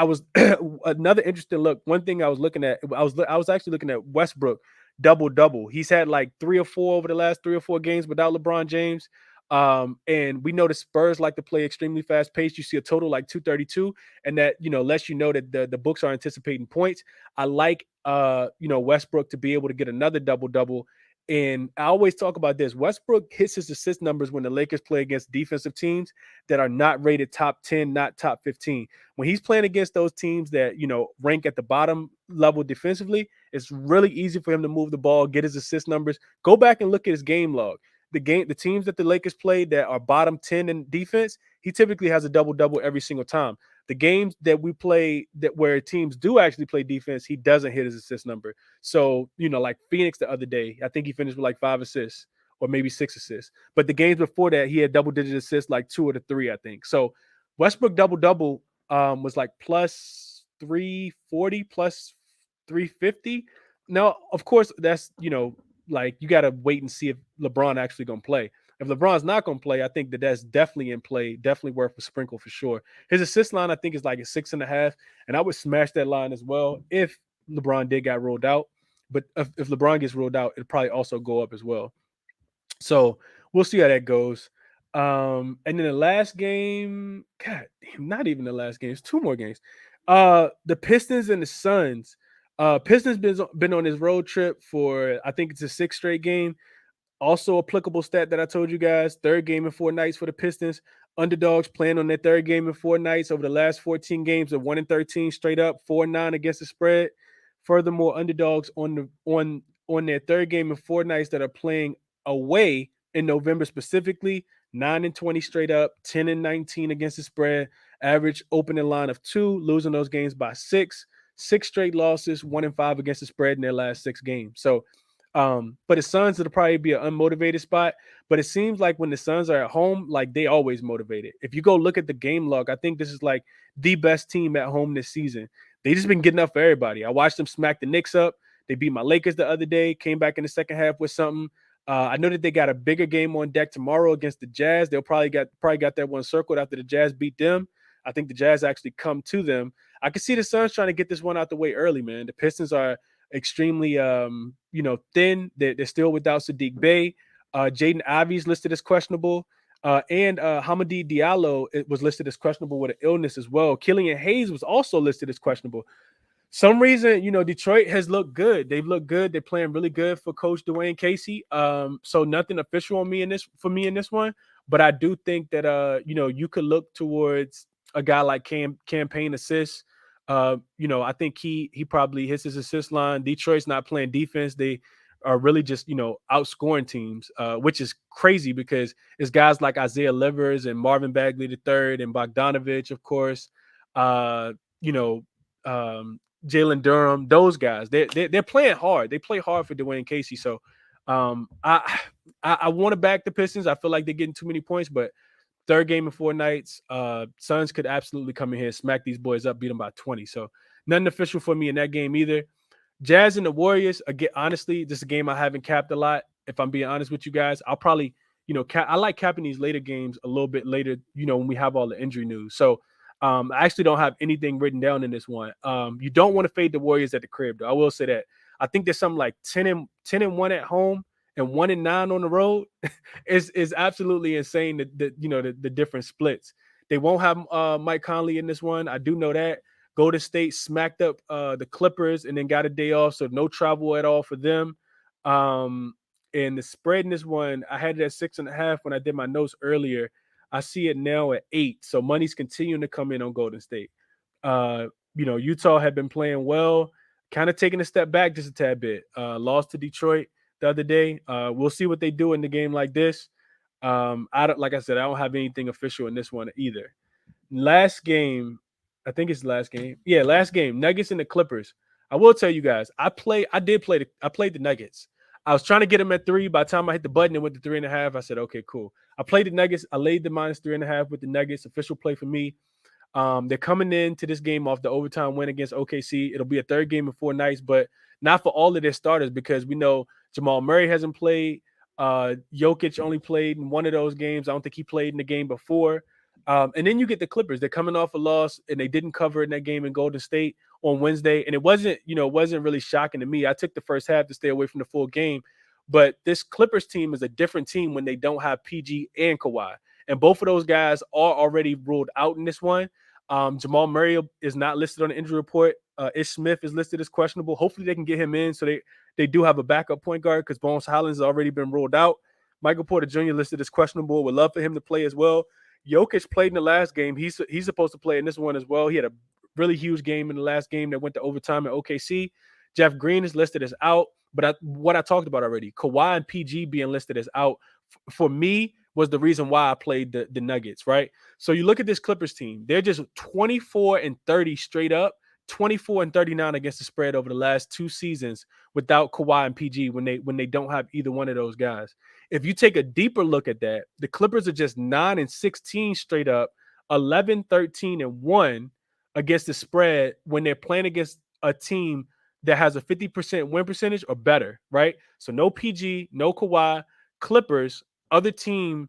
was another interesting look. One thing I was looking at, I was actually looking at Westbrook double. He's had like 3 or 4 over the last 3 or 4 games without LeBron James. And we know the Spurs like to play extremely fast paced. You see a total like 232, and that, lets you know that the books are anticipating points. I like, Westbrook to be able to get another double. And I always talk about this. Westbrook hits his assist numbers when the Lakers play against defensive teams that are not rated top 10, not top 15. When he's playing against those teams that, rank at the bottom level defensively, it's really easy for him to move the ball, get his assist numbers. Go back and look at his game log. The teams that the Lakers play that are bottom 10 in defense, he typically has a double every single time. The games that we play where teams do actually play defense, he doesn't hit his assist number. So, like Phoenix the other day, I think he finished with like 5 assists or maybe 6 assists. But the games before that, he had double-digit assists, like 2 of the 3, I think. So Westbrook double was like plus 340, plus 350. Now, of course, that's, like you got to wait and see if LeBron actually going to play. If LeBron's not going to play, I think that's definitely in play, definitely worth a sprinkle for sure. His assist line, I think, is like a 6.5, and I would smash that line as well if LeBron did get ruled out. But if LeBron gets ruled out, it'll probably also go up as well. So we'll see how that goes. And then the last game, God, not even the last game. It's 2 more games. The Pistons and the Suns. Pistons been on this road trip for, I think it's a 6th straight game. Also applicable stat that I told you guys, 3rd game in 4 nights for the Pistons. Underdogs playing on their 3rd game in 4 nights over the last 14 games of 1-13 straight up, 4-9 against the spread. Furthermore, underdogs on their 3rd game in 4 nights that are playing away in November specifically, 9-20 straight up, 10-19 against the spread, average opening line of 2, losing those games by 6 straight losses, 1-5 against the spread in their last 6 games. So, but the Suns, it'll probably be an unmotivated spot. But it seems like when the Suns are at home, like they always motivated. If you go look at the game log, I think this is like the best team at home this season. They just been getting up for everybody. I watched them smack the Knicks up. They beat my Lakers the other day, came back in the second half with something. I know that they got a bigger game on deck tomorrow against the Jazz. They'll probably got that one circled after the Jazz beat them. I think the Jazz actually come to them. I can see the Suns trying to get this one out the way early, man. The Pistons are extremely, thin. They're still without Sadiq Bey. Jaden Ivey's listed as questionable. And Hamadi Diallo was listed as questionable with an illness as well. Killian Hayes was also listed as questionable. Some reason, Detroit has looked good. They've looked good. They're playing really good for Coach Dwayne Casey. So nothing official on me in this one, but I do think that you could look towards a guy like campaign assists. I think he probably hits his assist line. Detroit's not playing defense. They are really just outscoring teams, which is crazy because it's guys like Isaiah Livers and Marvin Bagley III and Bogdanovich, of course. You know, Jalen Durham, those guys, they're playing hard. They play hard for Dwayne Casey. So I want to back the Pistons. I feel like they're getting too many points, but third game in 4 nights, Suns could absolutely come in here and smack these boys up, beat them by 20. So nothing official for me in that game either. Jazz and the Warriors, again, honestly, this is a game I haven't capped a lot. If I'm being honest with you guys, I'll probably, I like capping these later games a little bit later, when we have all the injury news. So I actually don't have anything written down in this one. You don't want to fade the Warriors at the crib, though. I will say that. I think there's something like 10-1 at home and 1-9 on the road. is absolutely insane. The different splits. They won't have Mike Conley in this one. I do know that. Golden State smacked up the Clippers and then got a day off, so no travel at all for them. And the spread in this one, I had it at 6.5 when I did my notes earlier. I see it now at 8. So money's continuing to come in on Golden State. Utah had been playing well, kind of taking a step back just a tad bit. Lost to Detroit the other day. We'll see what they do in the game like this. Like I said, I don't have anything official in this one either. Last game, I think it's last game. Yeah, last game. Nuggets and the Clippers. I will tell you guys, I played the Nuggets. I was trying to get them at 3. By the time I hit the button and went to 3.5, I said, okay, cool. I played the Nuggets. I laid the -3.5 with the Nuggets. Official play for me. They're coming into this game off the overtime win against OKC. It'll be a third game in 4 nights, but not for all of their starters because we know Jamal Murray hasn't played. Jokic only played in one of those games. I don't think he played in the game before. And then you get the Clippers. They're coming off a loss, and they didn't cover in that game in Golden State on Wednesday. And it wasn't really shocking to me. I took the first half to stay away from the full game. But this Clippers team is a different team when they don't have PG and Kawhi. And both of those guys are already ruled out in this one. Jamal Murray is not listed on the injury report. Ish Smith is listed as questionable. Hopefully they can get him in so they do have a backup point guard because Bones Highlands has already been ruled out. Michael Porter Jr. listed as questionable. Would love for him to play as well. Jokic played in the last game. He's supposed to play in this one as well. He had a really huge game in the last game that went to overtime at OKC. Jeff Green is listed as out. But what I talked about already, Kawhi and PG being listed as out, for me, was the reason why I played the Nuggets, right? So you look at this Clippers team. They're just 24-30 straight up, 24-39 against the spread over the last 2 seasons without Kawhi and PG when they don't have either one of those guys. If you take a deeper look at that, the Clippers are just 9-16 straight up, 11-13-1 against the spread when they're playing against a team that has a 50% win percentage or better, right? So no PG, no Kawhi. Clippers, other team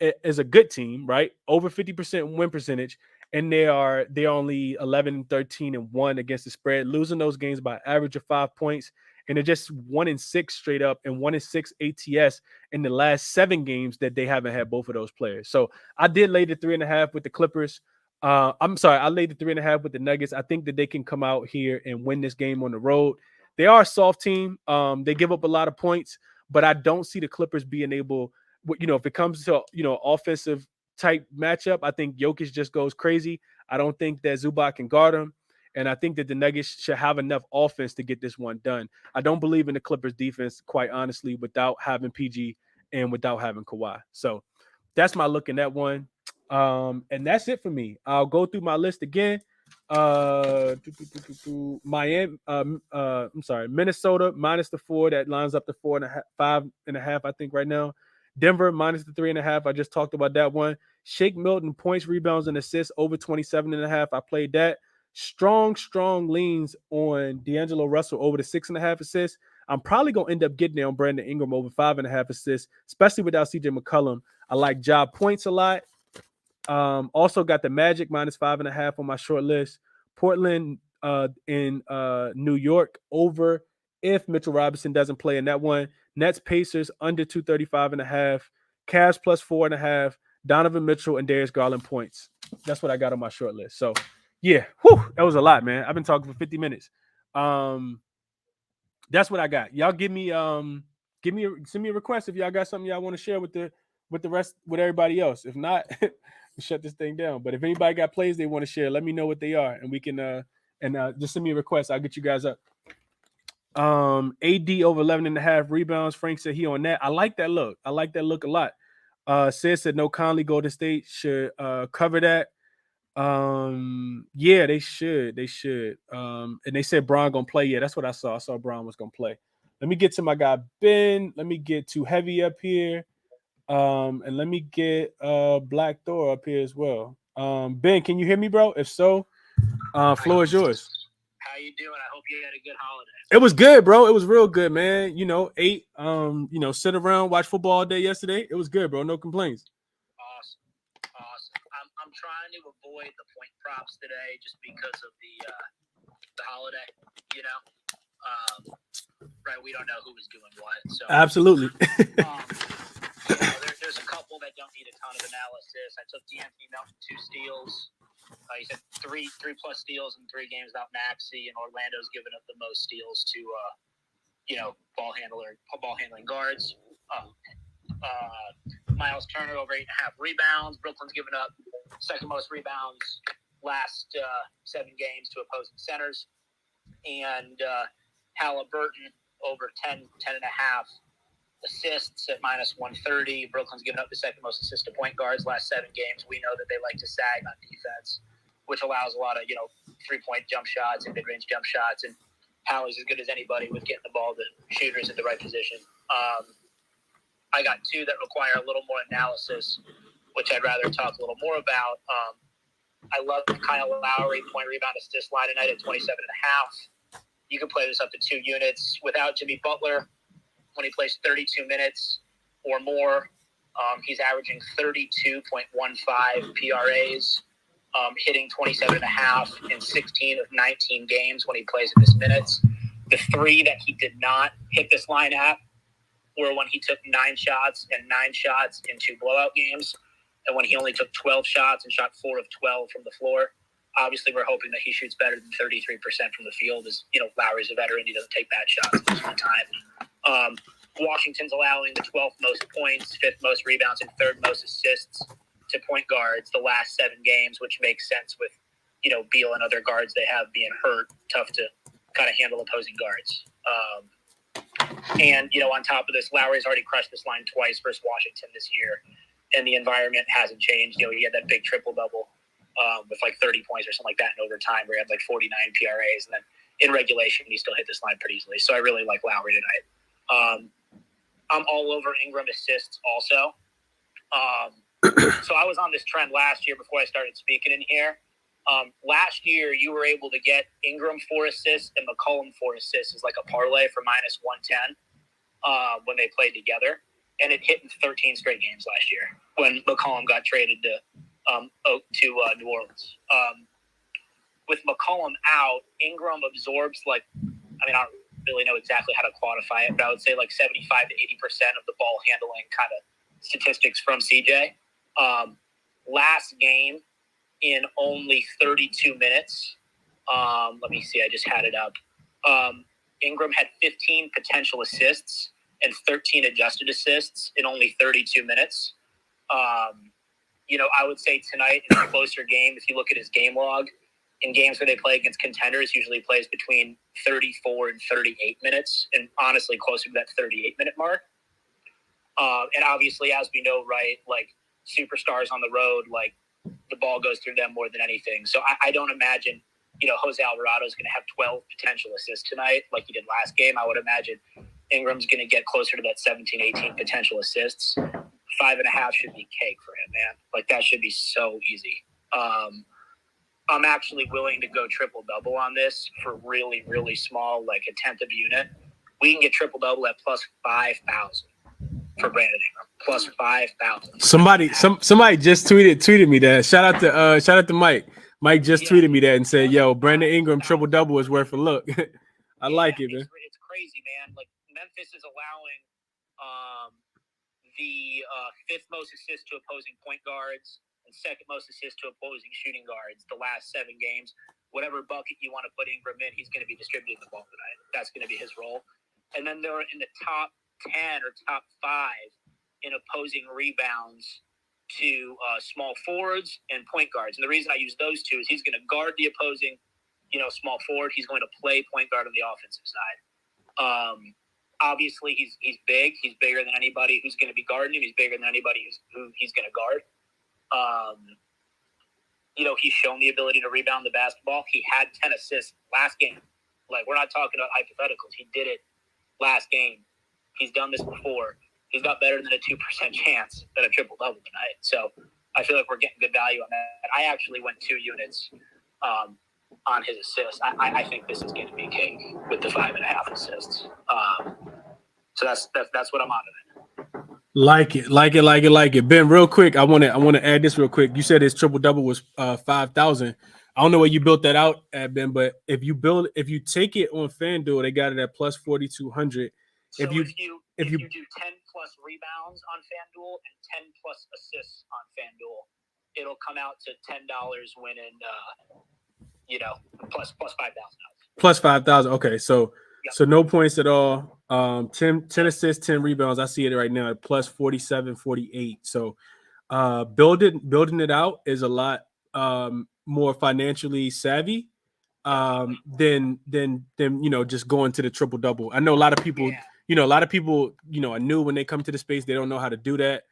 is a good team, right? Over 50% win percentage, and they're only 11-13-1 against the spread, losing those games by average of 5 points, and they're just 1-6 straight up and 1-6 ATS in the last 7 games that they haven't had both of those players. So I did lay the 3.5 with the Clippers. I laid the 3.5 with the Nuggets. I think that they can come out here and win this game on the road. They are a soft team. They give up a lot of points, but I don't see the Clippers being able, if it comes to, offensive type matchup, I think Jokic just goes crazy. I don't think that Zubac can guard him. And I think that the Nuggets should have enough offense to get this one done. I don't believe in the Clippers defense, quite honestly, without having PG and without having Kawhi. So that's my look in that one. And that's it for me. I'll go through my list again. Miami, Minnesota minus the 4. That lines up to 5.5, I think, right now. Denver minus the 3.5. I just talked about that one. Shake Milton points, rebounds, and assists over 27.5. I played that. Strong leans on D'Angelo Russell over the 6.5 assists. I'm probably gonna end up getting there on Brandon Ingram over 5.5 assists, especially without CJ McCollum. I like job points a lot. Also got the Magic minus 5.5 on my short list. Portland in New York over if Mitchell Robinson doesn't play in that one. Nets Pacers under 235.5. Cavs plus 4.5. Donovan Mitchell and Darius Garland points. That's what I got on my short list. So, yeah, that was a lot, man. I've been talking for 50 minutes. That's what I got. Y'all send me a request if y'all got something y'all want to share with the rest, with everybody else. If not, shut this thing down. But if anybody got plays they want to share, let me know what they are, and we can just send me a request. I'll get you guys up. AD over 11.5 rebounds. Frank said he on that. I like that look. I like that look a lot. Sid said no Conley. Golden State should cover that. Yeah, they should. And they said Bron gonna play. Yeah, that's what I saw. I saw Bron was gonna play. Let me get to my guy Ben. Let me get Too Heavy up here. And let me get Black Thor up here as well. Ben, can you hear me, bro? If so, floor is yours. How you doing? I hope you had a good holiday. It was good, bro. It was real good, man. Ate, sit around, watch football all day yesterday. It was good, bro. No complaints. Awesome. I'm trying to avoid the point props today just because of the holiday. Right? We don't know who was doing what. So absolutely. There's a couple that don't need a ton of analysis. I took D'Anthony Melton 2 steals. He said three plus steals in 3 games without Maxey, and Orlando's given up the most steals to ball handling guards. Miles Turner over 8.5 rebounds. Brooklyn's given up second most rebounds last 7 games to opposing centers, and Halliburton over 10.5 assists at -130. Brooklyn's given up the second most assists to point guards last 7 games. We know that they like to sag on defense, which allows a lot of 3-point jump shots and mid-range jump shots. And Hallie's as good as anybody with getting the ball to shooters at the right position. I got 2 that require a little more analysis, which I'd rather talk a little more about. I love Kyle Lowry point rebound assist line tonight at 27.5. You can play this up to 2 units. Without Jimmy Butler, when he plays 32 minutes or more, he's averaging 32.15 PRAs, hitting 27.5 in 16 of 19 games when he plays in his minutes. The 3 that he did not hit this line at were when he took 9 shots in 2 blowout games, and when he only took 12 shots and shot 4 of 12 from the floor. Obviously, we're hoping that he shoots better than 33% from the field. As Lowry's a veteran; he doesn't take bad shots most of the time. Washington's allowing the 12th most points, 5th most rebounds, and 3rd most assists to point guards the last 7 games, which makes sense with Beal and other guards they have being hurt. Tough to kind of handle opposing guards. And on top of this, Lowry's already crushed this line twice versus Washington this year, and the environment hasn't changed. He had that big triple-double with like 30 points or something like that in overtime, where he had like 49 PRAs, and then in regulation, he still hit this line pretty easily. So I really like Lowry tonight. I'm all over Ingram assists also. So I was on this trend last year before I started speaking in here. Last year, you were able to get Ingram 4 assists and McCollum 4 assists as like a parlay for -110 when they played together. And it hit in 13 straight games last year when McCollum got traded to New Orleans. With McCollum out, Ingram absorbs I don't really know exactly how to quantify it, but I would say like 75 to 80% of the ball handling kind of statistics from CJ. Last game, in only 32 minutes, let me see, I just had it up. Ingram had 15 potential assists and 13 adjusted assists in only 32 minutes. I would say tonight in a closer game, if you look at his game log, in games where they play against contenders, usually plays between 34 and 38 minutes, and honestly closer to that 38-minute mark. And obviously, as we know, right, like superstars on the road, like the ball goes through them more than anything. So I don't imagine, Jose Alvarado is going to have 12 potential assists tonight like he did last game. I would imagine Ingram's going to get closer to that 17, 18 potential assists. 5.5 should be cake for him, man. Like that should be so easy. I'm actually willing to go triple-double on this for really, really small, like a tenth of a unit. We can get triple-double at plus 5,000 for Brandon Ingram. Plus 5,000. Somebody just tweeted me that. Shout out to Mike. Mike just tweeted me that and said, "Yo, Brandon Ingram triple-double is worth a look." I like it, man. It's crazy, man. Like Memphis is allowing the fifth most assists to opposing point guards and second most assists to opposing shooting guards the last 7 games. Whatever bucket you want to put Ingram in, he's going to be distributing the ball tonight. That's going to be his role. And then they're in the top 10 or top 5 in opposing rebounds to small forwards and point guards. And the reason I use those two is he's going to guard the opposing, small forward. He's going to play point guard on the offensive side. Obviously, he's big. He's bigger than anybody who's going to be guarding him. He's bigger than anybody who he's going to guard. He's shown the ability to rebound the basketball. He had 10 assists last game. Like, we're not talking about hypotheticals. He did it last game. He's done this before. He's got better than a 2% chance at a triple-double tonight. So I feel like we're getting good value on that. I actually went 2 units on his assists. I think this is going to be cake with the 5.5 assists. So that's what I'm on tonight. Like it. Ben, real quick, I want to add this real quick. You said his triple-double was 5,000. I don't know where you built that out at, Ben, but if you take it on FanDuel, they got it at plus 4,200. So if you do 10 plus rebounds on FanDuel and 10 plus assists on FanDuel, it'll come out to $10 winning, plus 5,000. Plus 5,000. Okay, so Yep. So no points at all. 10 assists, 10 rebounds. I see it right now at plus 47, 48. So building it out is a lot more financially savvy than just going to the triple double. I know a lot of people. Yeah. Are new when they come to the space. They don't know how to do that.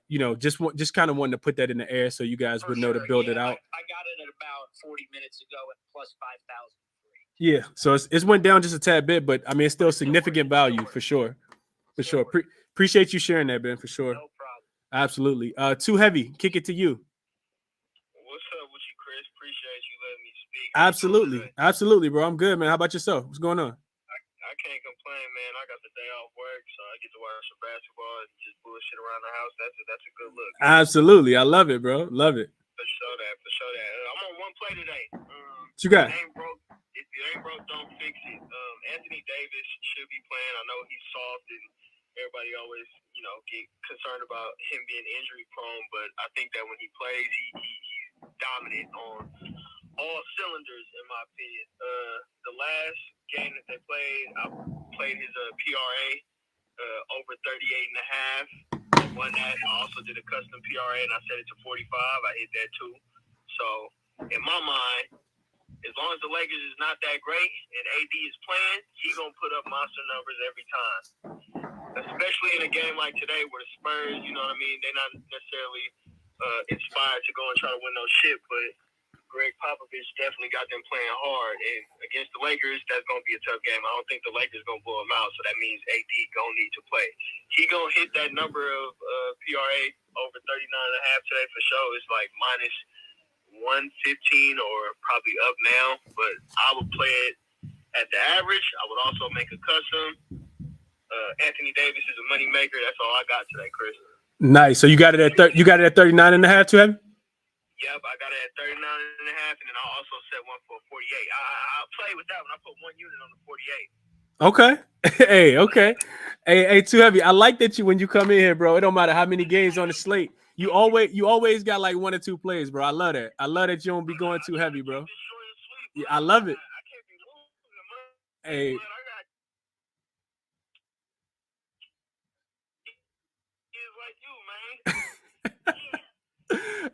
Just kind of wanting to put that in the air so you guys would know to build it out. I got it at about 40 minutes ago at plus 5,000. Yeah, so it's went down just a tad bit, but I mean it's still significant value for sure. Appreciate you sharing that, Ben, for sure. No problem. Absolutely. Too heavy. Kick it to you. What's up with you, Chris? Appreciate you letting me speak. Absolutely, bro. I'm good, man. How about yourself? What's going on? I can't complain, man. I got the day off work, so I get to watch some basketball and just bullshit around the house. That's a good look. Absolutely. I love it, bro. Love it. For sure that. I'm on one play today. What you got? If it ain't broke, don't fix it. Anthony Davis should be playing. I know he's soft and everybody always, get concerned about him being injury prone, but I think that when he plays, he's dominant on all cylinders, in my opinion. The last game that they played, I played his PRA over 38.5. I won that. I also did a custom PRA and I set it to 45. I hit that too. So in my mind, as long as the Lakers is not that great and AD is playing, he's going to put up monster numbers every time. Especially in a game like today where the Spurs, they're not necessarily inspired to go and try to win no shit, but Greg Popovich definitely got them playing hard. And against the Lakers, that's going to be a tough game. I don't think the Lakers going to blow them out, so that means AD going to need to play. He going to hit that number of PRA over 39.5 today for sure. It's like minus 115 or probably up now, but I would play it at the average. I would also make a custom. Anthony Davis is a money maker. That's all I got today, Chris. Nice. So you got it at 39.5 too heavy? Yep, I got it at 39.5, and then I also set one for 48. I'll play with that one. I put one unit on the 48. Okay. Okay. Hey, too heavy. I like that when you come in here, bro. It don't matter how many games on the slate. You always got like 1 or 2 plays, bro. I love that. I love that you don't be going too heavy, bro. Yeah, I love it. Hey.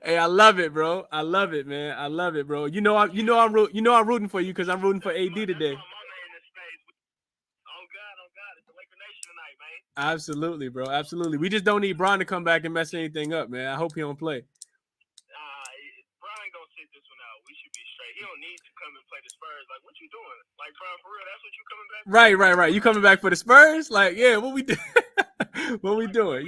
Hey, I love it, bro. I love it, man. I love it, bro. I'm rooting for you because I'm rooting for AD today. Absolutely, bro. Absolutely. We just don't need Bron to come back and mess anything up, man. I hope he don't play. Brian gonna sit this one out. We should be straight. He don't need to come and play the Spurs. Like, what you doing? Like, Brian, for real, that's what you coming back for? Right. You coming back for the Spurs? Like, yeah, what we do? What we doing?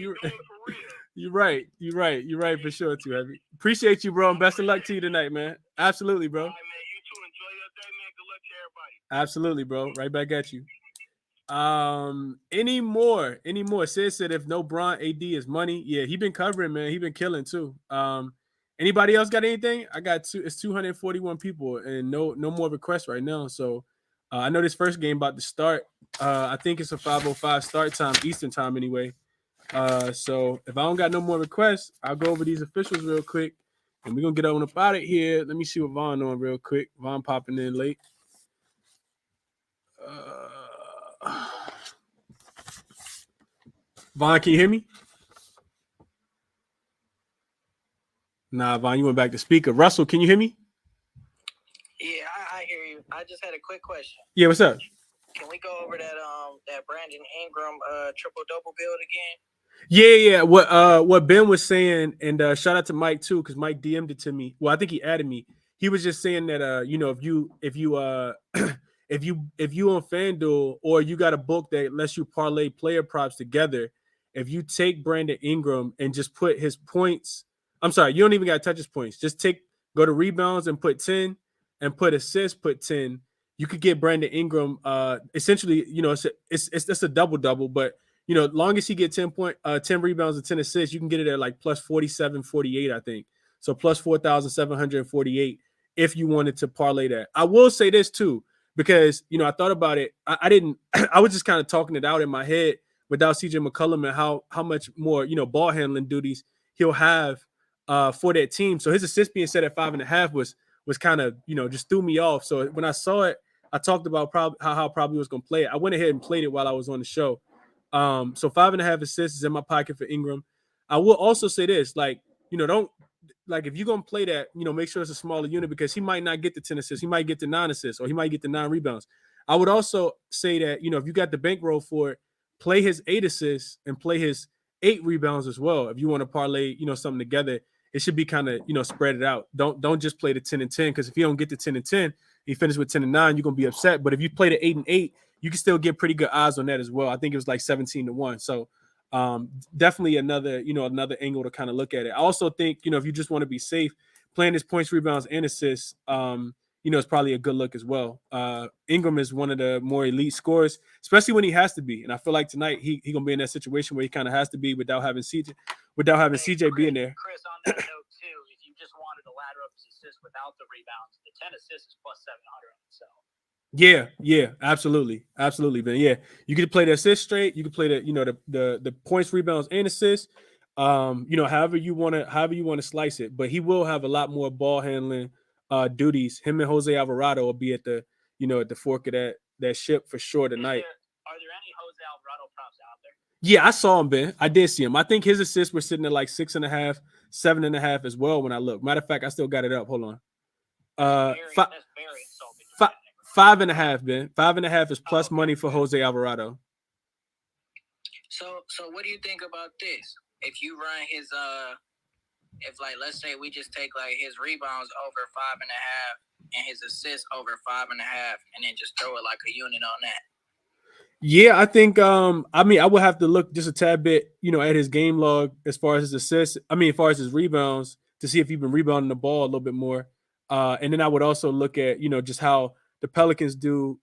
You're right. You're right for sure, too heavy. Appreciate you, bro, and best of luck to you tonight, man. Absolutely, bro. All right, man. You too. Enjoy your day, man. Good luck to everybody. Absolutely, bro. Right back at you. Any more? Sid said if no Bron, AD is money. Yeah, he been covering, man. He been killing too. Anybody else got anything? I got it's 241 people and no more requests right now. So I know this first game about to start. I think it's a 5:05 start time, Eastern time anyway. So if I don't got no more requests, I'll go over these officials real quick, and we're gonna get on up out of here. Let me see what Vaughn on real quick. Vaughn popping in late. Vaughn, can you hear me? Nah, Vaughn, you went back to speaker. Russell, can you hear me? Yeah, I hear you. I just had a quick question. Yeah, what's up? Can we go over that Brandon Ingram triple double build again? Yeah. What Ben was saying, and shout out to Mike too, because Mike DM'd it to me. Well, I think he added me. He was just saying that if you if you on FanDuel or you got a book that lets you parlay player props together, if you take Brandon Ingram and just put his points, I'm sorry, you don't even got to touch his points. Just go to rebounds and put 10, and put assists, put 10. You could get Brandon Ingram. Essentially, it's a double, but long as he get 10 rebounds and 10 assists, you can get it at like plus 47, 48, I think. So plus 4,748 if you wanted to parlay that. I will say this too, because I thought about it. I didn't. I was just kind of talking it out in my head without CJ McCollum and how much more ball handling duties he'll have for that team. So his assist being set at 5.5 was kind of just threw me off. So when I saw it, I talked about how probably was going to play it. I went ahead and played it while I was on the show. So 5.5 assists is in my pocket for Ingram. I will also say this, don't if you're gonna play that, make sure it's a smaller unit because he might not get the 10 assists, he might get the 9 assists, or he might get the 9 rebounds. I would also say that if you got the bankroll for it, play his 8 assists and play his 8 rebounds as well. If you want to parlay, something together, it should be kind of spread it out. Don't just play the 10 and 10 because if you don't get the 10 and 10, he finished with 10 and 9, you're gonna be upset. But if you play the 8 and 8, you can still get pretty good odds on that as well. I think it was like 17-1. So definitely another angle to kind of look at it. I also think, if you just want to be safe, playing his points, rebounds, and assists, is probably a good look as well. Ingram is one of the more elite scorers, especially when he has to be. And I feel like tonight he gonna be in that situation where he kind of has to be without having CJ being there. Chris, on that note too, if you just wanted to ladder up his assists without the rebounds, the 10 assists is plus 700 on itself. Yeah, absolutely, man. Yeah, you could play the assist straight. You could play the points, rebounds, and assists. However you want to slice it. But he will have a lot more ball handling duties. Him and Jose Alvarado will be at the at the fork of that ship for sure tonight. Are there any Jose Alvarado props out there? Yeah, I saw him, Ben. I did see him. I think his assists were sitting at like 6.5, 7.5 as well when I looked. Matter of fact, I still got it up. Hold on. That's very insulting. 5.5, Ben. 5.5 is plus money for Jose Alvarado. So what do you think about this? If you run his let's say we just take like his rebounds over 5.5 and his assists over 5.5, and then just throw it like a unit on that. Yeah, I think I would have to look just a tad bit, at his game log as far as his assists. As far as his rebounds to see if he's been rebounding the ball a little bit more. And then I would also look at, just how the Pelicans do,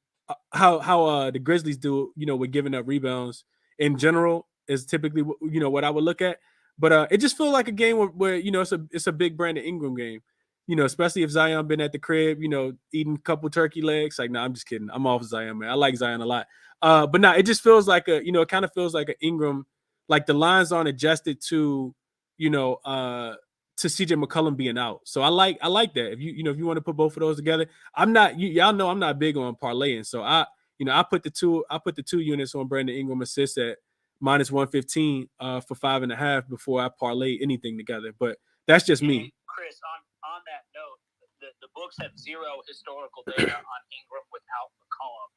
how the Grizzlies do, with giving up rebounds in general is typically, what I would look at. But it just feels like a game where it's a big Brandon Ingram game, especially if Zion been at the crib, eating a couple turkey legs. Like, I'm just kidding. I'm off Zion, man. I like Zion a lot. But it just feels like it kind of feels like an Ingram, like the lines aren't adjusted to, to CJ McCollum being out. So I like that. If you want to put both of those together, y'all know I'm not big on parlaying. So I put the two units on Brandon Ingram assists at minus 115 for 5.5 before I parlay anything together. But that's just me. Chris, on that note, the books have zero historical data on Ingram without McCollum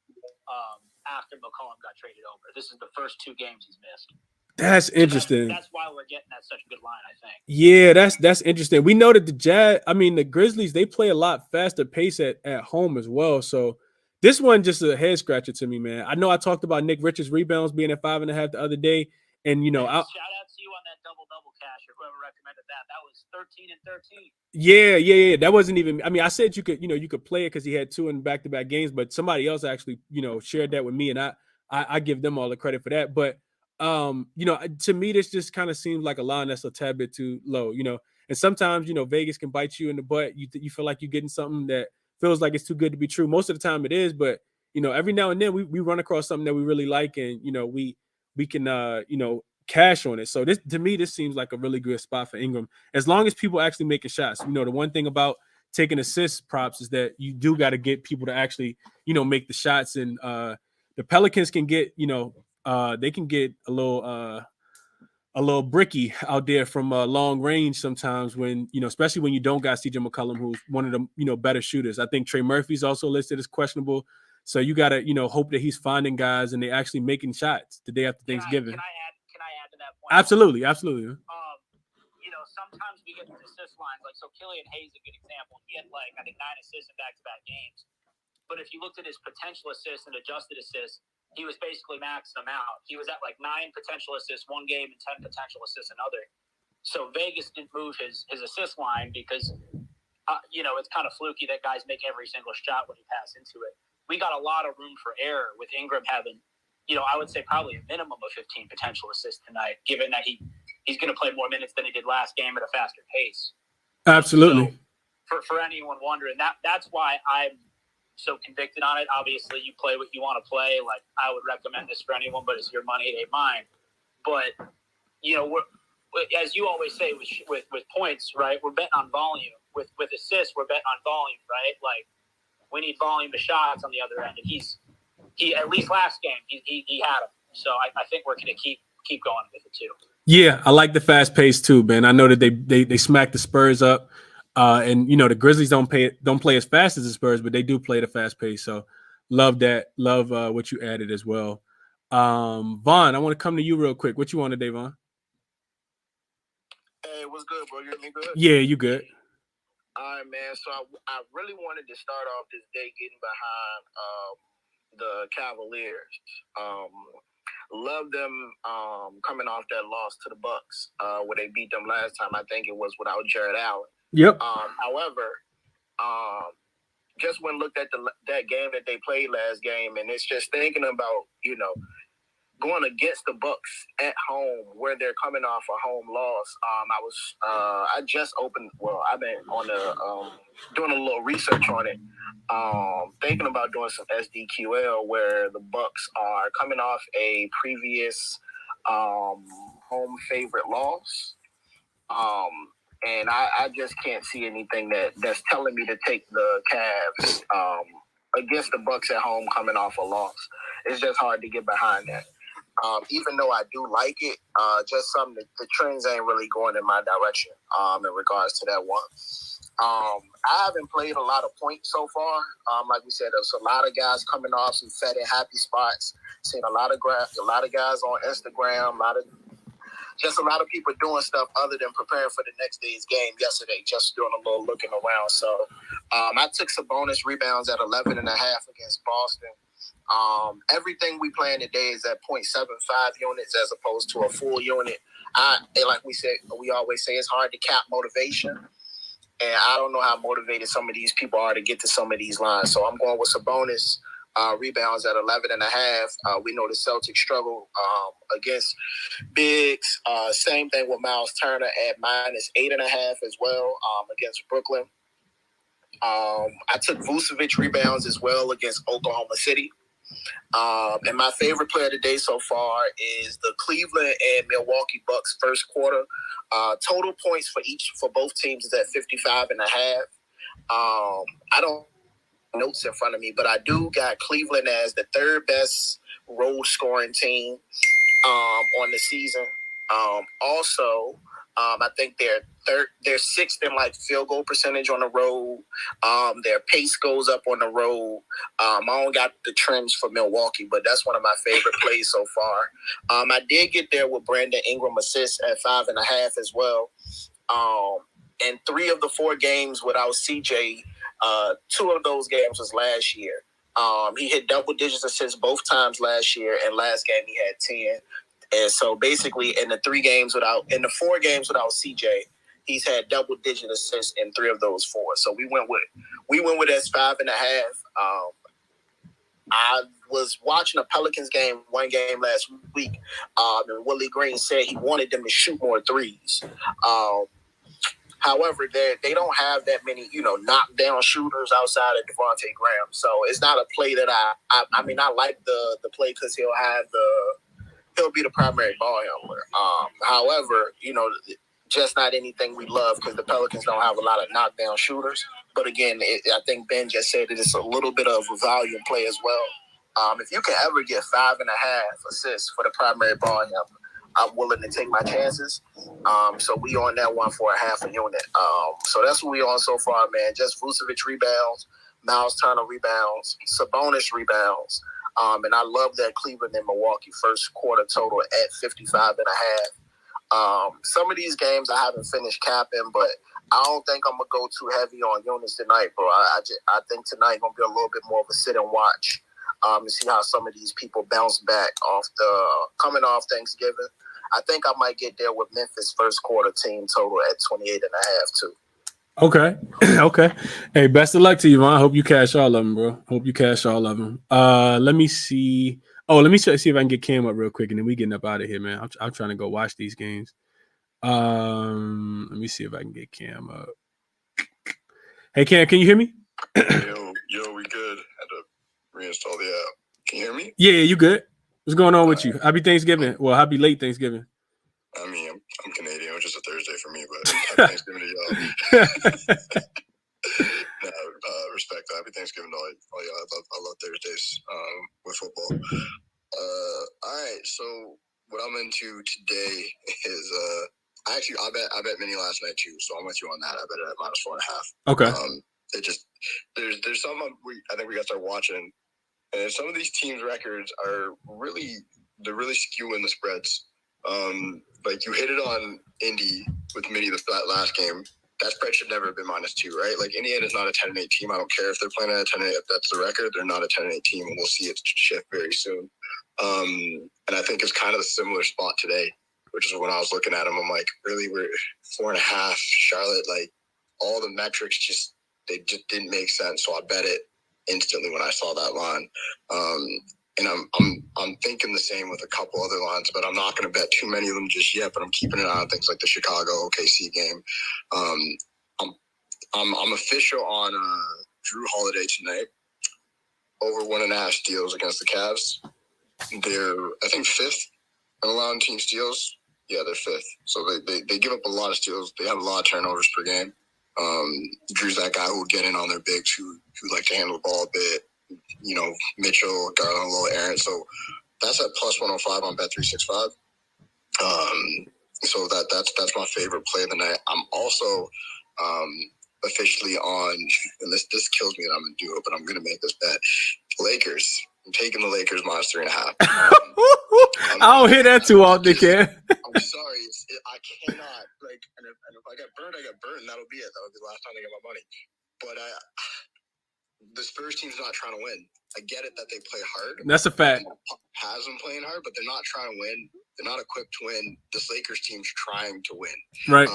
after McCollum got traded over. This is the first 2 games he's missed. That's interesting. That's why we're getting at such a good line, I think. Yeah, that's interesting. We know that the Grizzlies, they play a lot faster pace at home as well. So this one just a head scratcher to me, man. I know I talked about Nick Richards' rebounds being at 5.5 the other day, and shout out to you on that double cash or whoever recommended that. That was 13 and 13. Yeah. That wasn't even. I said you could play it because he had 2 in back-to-back games, but somebody else actually shared that with me, and I give them all the credit for that. But to me, this just kind of seems like a line that's a tad bit too low, and sometimes, Vegas can bite you in the butt. You feel like you're getting something that feels like it's too good to be true. Most of the time it is, but, every now and then we run across something that we really like and, we can, cash on it. So this, to me, this seems like a really good spot for Ingram, as long as people actually making shots. You know, the one thing about taking assist props is that you do got to get people to actually, you know, make the shots. And the Pelicans can get, you know, they can get a little bricky out there from long range sometimes, when, you know, especially when you don't got CJ McCollum, who's one of the, you know, better shooters. I think Trey Murphy's also listed as questionable. So you got to, you know, hope that he's finding guys and they actually making shots the day after Thanksgiving. Can I add to that point? Absolutely. You know, sometimes we get these assist lines. Like, so Killian Hayes is a good example. He had, like, I think 9 assists in back-to-back games. But if you looked at his potential assists and adjusted assists, he was basically maxing them out. He was at, like, 9 potential assists one game and 10 potential assists another. So Vegas didn't move his assist line because, you know, it's kind of fluky that guys make every single shot when you pass into it. We got a lot of room for error with Ingram having, you know, I would say probably a minimum of 15 potential assists tonight, given that he's going to play more minutes than he did last game at a faster pace. Absolutely. So for anyone wondering, that's why I'm so convicted on it. Obviously, you play what you want to play. Like, I would recommend this for anyone, but it's your money, it ain't mine. But, you know, as you always say with points, right, we're betting on volume. With assists, we're betting on volume, right? Like, we need volume of shots on the other end. And he at least last game, he had them. So I think we're going to keep going with it too. Yeah, I like the fast pace too, Ben. I know that they smacked the Spurs up, and you know the Grizzlies don't play as fast as the Spurs, but they do play the fast pace. So love that. Love what you added as well. Vaughn, I want to come to you real quick. What you want today, Vaughn? Hey, what's good, bro? You hear me good? Yeah, you good. All right, man. So I really wanted to start off this day getting behind the Cavaliers. Love them coming off that loss to the Bucks, where they beat them last time. I think it was without Jared Allen. Yep. However, just when looked at that game that they played last game, and it's just thinking about, you know, going against the Bucks at home, where they're coming off a home loss. I just opened. Well, I've been on doing a little research on it. Thinking about doing some SDQL, where the Bucks are coming off a previous home favorite loss. And I just can't see anything that's telling me to take the Cavs against the Bucks at home coming off a loss. It's just hard to get behind that. Even though I do like it, just something that the trends ain't really going in my direction in regards to that one. I haven't played a lot of points so far. Like we said, there's a lot of guys coming off some fat and happy spots. Seen a lot of guys on Instagram, a lot of people doing stuff other than preparing for the next day's game yesterday, just doing a little looking around. So I took some bonus rebounds at 11.5 against Boston. Everything we playing today is at 0.75 units as opposed to a full unit. Like we always say, it's hard to cap motivation. And I don't know how motivated some of these people are to get to some of these lines. So I'm going with some bonus rebounds at 11.5. We know the Celtics struggle against bigs. Same thing with Miles Turner at -8.5 as well against Brooklyn. I took Vucevic rebounds as well against Oklahoma City. And my favorite player today so far is the Cleveland and Milwaukee Bucks first quarter. Total points for both teams is at 55.5. I don't have notes in front of me, but I do got Cleveland as the third best road scoring team on the season. Also, I think they're sixth in like field goal percentage on the road. Their pace goes up on the road. I don't got the trends for Milwaukee, but that's one of my favorite plays so far. I did get there with Brandon Ingram assists at 5.5 as well. And 3 of the 4 games without CJ, 2 of those games was last year. He hit double digits assists both times last year, and last game he had 10. And so basically in the 4 games without CJ, he's had double digit assists in 3 of those 4. So we went with as 5.5. I was watching a Pelicans game, one game last week, and Willie Green said he wanted them to shoot more threes. However, they don't have that many, knockdown shooters outside of Devontae Graham. So it's not a play that I like the play because he'll have he'll be the primary ball handler. However, just not anything we love because the Pelicans don't have a lot of knockdown shooters. But again, I think Ben just said it. It's a little bit of a volume play as well. If you can ever get 5.5 assists for the primary ball handler, I'm willing to take my chances. So we on that one for a half a unit. So that's what we on so far, man. Just Vucevic rebounds, Miles Turner rebounds, Sabonis rebounds. And I love that Cleveland and Milwaukee first quarter total at 55.5. Some of these games I haven't finished capping, but I don't think I'm going to go too heavy on units tonight, bro. I think tonight going to be a little bit more of a sit and watch to see how some of these people bounce back coming off Thanksgiving. I think I might get there with Memphis first quarter team total at 28.5 too. Okay. Okay. Hey, best of luck to you, man. I hope you cash all of them, bro. Hope you cash all of them. Let me see. Oh, let me see if I can get Cam up real quick, and then we getting up out of here, man. I'm trying to go watch these games. Let me see if I can get Cam up. Hey, Cam, can you hear me? Yo, we good. Had to reinstall the app. Can you hear me? Yeah, you good. What's going on with you? Happy Thanksgiving. Well, happy late Thanksgiving. I mean, I'm Canadian. It was just a Thursday for me, but happy Thanksgiving to y'all. Respect that. Happy Thanksgiving to all y'all. I love Thursdays with football. All right, so what I'm into today is I bet mini last night too, so I'm with you on that. I bet it at -4.5. Okay. It just there's some I think we got to start watching, and some of these teams' records are really skewing the spreads. Like you hit it on Indy with Mini that last game. That spread should never have been -2, right? Like Indiana's not a 10-8 team. I don't care if they're playing at a 10-8. If that's the record, they're not a 10-8 team, and we'll see it shift very soon. And I think it's kind of a similar spot today, which is when I was looking at them. I'm like, really, we're 4.5. Charlotte, like all the metrics they just didn't make sense. So I bet it instantly when I saw that line. And I'm thinking the same with a couple other lines, but I'm not going to bet too many of them just yet. But I'm keeping an eye on things like the Chicago OKC game. I'm official on Drew Holiday tonight. Over 1.5 steals against the Cavs. They're I think 5th in allowing team steals. Yeah, they're 5th. So they give up a lot of steals. They have a lot of turnovers per game. Drew's that guy who will get in on their bigs who like to handle the ball a bit. Mitchell, Garland, a little Aaron. So that's at +105 on Bet365. So that's my favorite play of the night. I'm also officially on, and this kills me that I'm gonna do it, but I'm gonna make this bet. Lakers. I'm taking the Lakers -3.5. I don't hear that too often, Cam. I'm sorry, I cannot and if I get burnt, I get burnt, and that'll be it. That'll be the last time I get my money. But the Spurs team's not trying to win. I get it that they play hard. That's a fact. Has them playing hard, but they're not trying to win. They're not equipped to win. This Lakers team's trying to win. Right.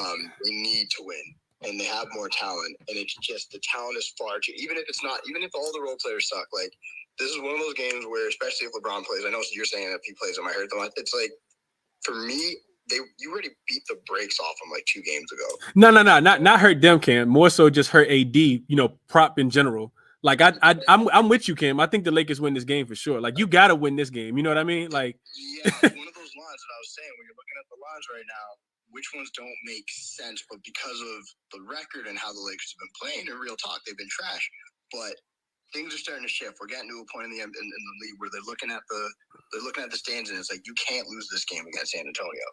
They need to win, and they have more talent. And it's just the talent is far too. Even if all the role players suck, like this is one of those games where, especially if LeBron plays, I know you're saying if he plays, I might hurt them. It's like for me, you already beat the brakes off them like 2 games ago. No, not hurt them, Cam. More so just hurt AD. Prop in general. Like I'm with you, Cam. I think the Lakers win this game for sure. Like you gotta win this game. You know what I mean? Like one of those lines that I was saying when you're looking at the lines right now, which ones don't make sense, but because of the record and how the Lakers have been playing, in real talk, they've been trash. But things are starting to shift. We're getting to a point in the league where they're looking at the stands and it's like you can't lose this game against San Antonio.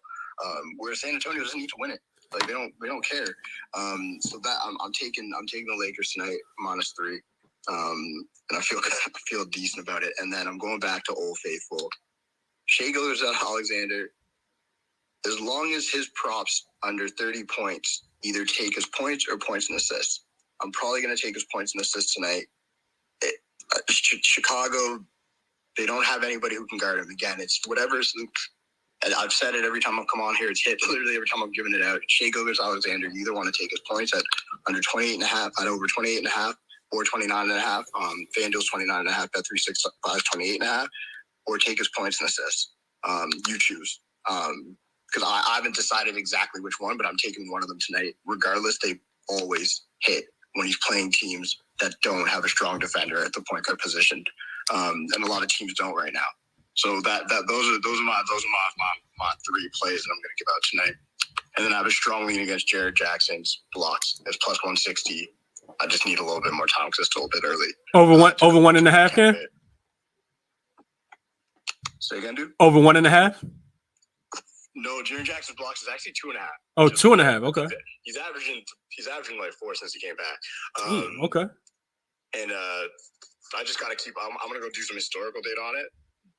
Where San Antonio doesn't need to win it. Like they don't care. So that I'm taking the Lakers tonight -3. And I feel decent about it. And then I'm going back to Old Faithful. Shai Gilgeous-Alexander, as long as his props under 30 points, either take his points or points and assists. I'm probably going to take his points and assists tonight. Chicago, they don't have anybody who can guard him. Again, it's whatever's. And I've said it every time I've come on here. It's hit literally every time I've given it out. Shai Gilgeous-Alexander, you either want to take his points at under 28.5, at over 28.5. Or 29.5. FanDuel's 29.5. Bet365 28.5. Or take his points and assists. You choose. Because I haven't decided exactly which one, but I'm taking one of them tonight. Regardless, they always hit when he's playing teams that don't have a strong defender at the point guard position. And a lot of teams don't right now. So those are my three plays that I'm going to give out tonight. And then I have a strong lean against Jared Jackson's blocks. It's plus 160. I just need a little bit more time because it's still a bit early. Over 1.5, Ken? Say again, dude? Over 1.5? No, Jared Jackson's blocks is actually 2.5. Oh, 2.5. Okay. He's averaging like 4 since he came back. Okay. And I just got to keep. I'm going to go do some historical data on it.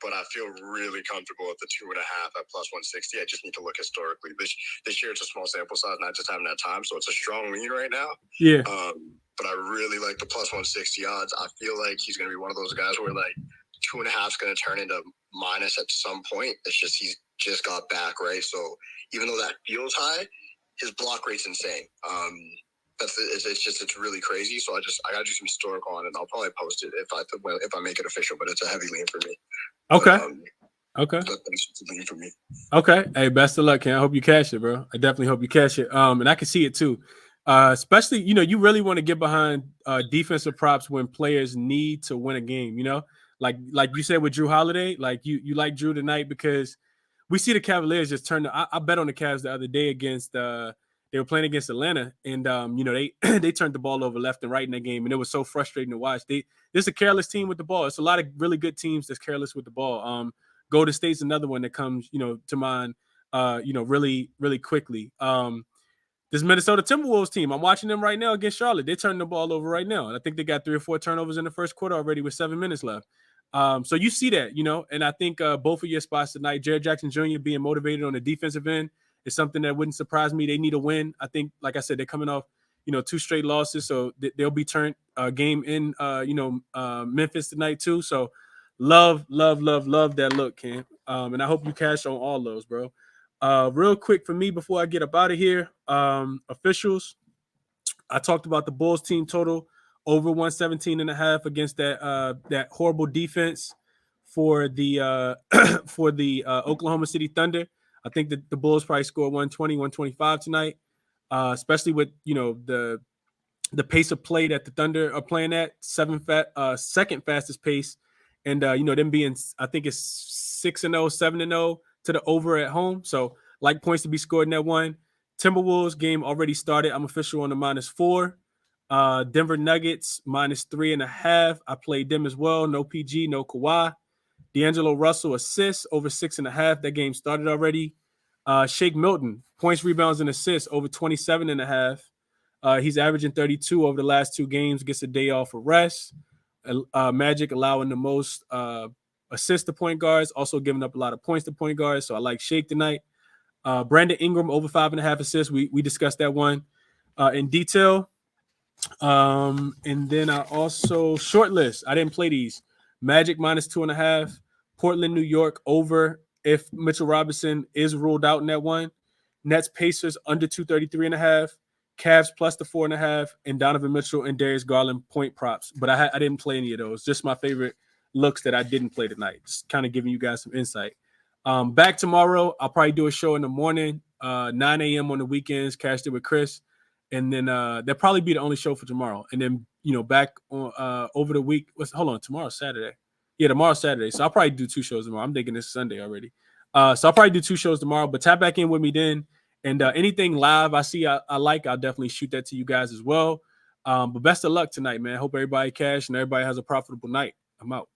But I feel really comfortable with the 2.5 at plus 160. I just need to look historically. This year it's a small sample size, not just having that time. So it's a strong lean right now. Yeah. But I really like the plus 160 odds. I feel like he's going to be one of those guys where like 2.5 is going to turn into minus at some point. It's just he's just got back, right? So even though that feels high, his block rate's insane. It's really crazy. So I gotta do some historical on it. I'll probably post it if I make it official. But it's a heavy lean for me. Okay. Okay. That's a lean for me. Okay. Hey, best of luck, Ken. I hope you cash it, bro. I definitely hope you cash it. And I can see it too. Especially, you really want to get behind defensive props when players need to win a game. Like you said with Drew Holiday, like you like Drew tonight because we see the Cavaliers just turn. I bet on the Cavs the other day against. They were playing against Atlanta, and they turned the ball over left and right in that game, and it was so frustrating to watch. There's a careless team with the ball. It's a lot of really good teams that's careless with the ball. Golden State's another one that comes, to mind, really, really quickly. This Minnesota Timberwolves team, I'm watching them right now against Charlotte. They're turning the ball over right now, and I think they got 3 or 4 turnovers in the first quarter already with 7 minutes left. So you see that, and I think both of your spots tonight, Jared Jackson Jr. being motivated on the defensive end, is something that wouldn't surprise me. They need a win. I think, like I said, they're coming off, 2 straight losses, so they'll be turned game in, Memphis tonight too. So love that look, Ken. And I hope you cash on all those, bro. Real quick for me before I get up out of here, officials. I talked about the Bulls team total over 117.5 against that horrible defense for the Oklahoma City Thunder. I think that the Bulls probably score 120, 125 tonight, especially with, the pace of play that the Thunder are playing at, second fastest pace. And, them being, I think it's 6-0, 7-0 to the over at home. So like points to be scored in that one. Timberwolves game already started. I'm official on the -4. Denver Nuggets -3.5. I played them as well. No PG, no Kawhi. D'Angelo Russell assists over 6.5. That game started already. Shake Milton, points, rebounds, and assists over 27.5. He's averaging 32 over the last 2 games. Gets a day off for rest. Magic allowing the most assists to point guards, also giving up a lot of points to point guards. So I like Shake tonight. Brandon Ingram over 5.5 assists. We discussed that one in detail. And then I also short list. I didn't play these. Magic -2.5. Portland, New York over if Mitchell Robinson is ruled out in that one. Nets, Pacers under 233.5. Cavs plus the 4.5. And Donovan Mitchell and Darius Garland point props. But I didn't play any of those. Just my favorite looks that I didn't play tonight. Just kind of giving you guys some insight. Back tomorrow. I'll probably do a show in the morning, 9 a.m. on the weekends. Cashed it with Chris. And then that'll probably be the only show for tomorrow. And then, back on over the week. Tomorrow's Saturday. Yeah, tomorrow's Saturday. So I'll probably do 2 shows tomorrow. I'm thinking it's Sunday already. So I'll probably do 2 shows tomorrow. But tap back in with me then. And anything live I see I like, I'll definitely shoot that to you guys as well. But best of luck tonight, man. Hope everybody cash and everybody has a profitable night. I'm out.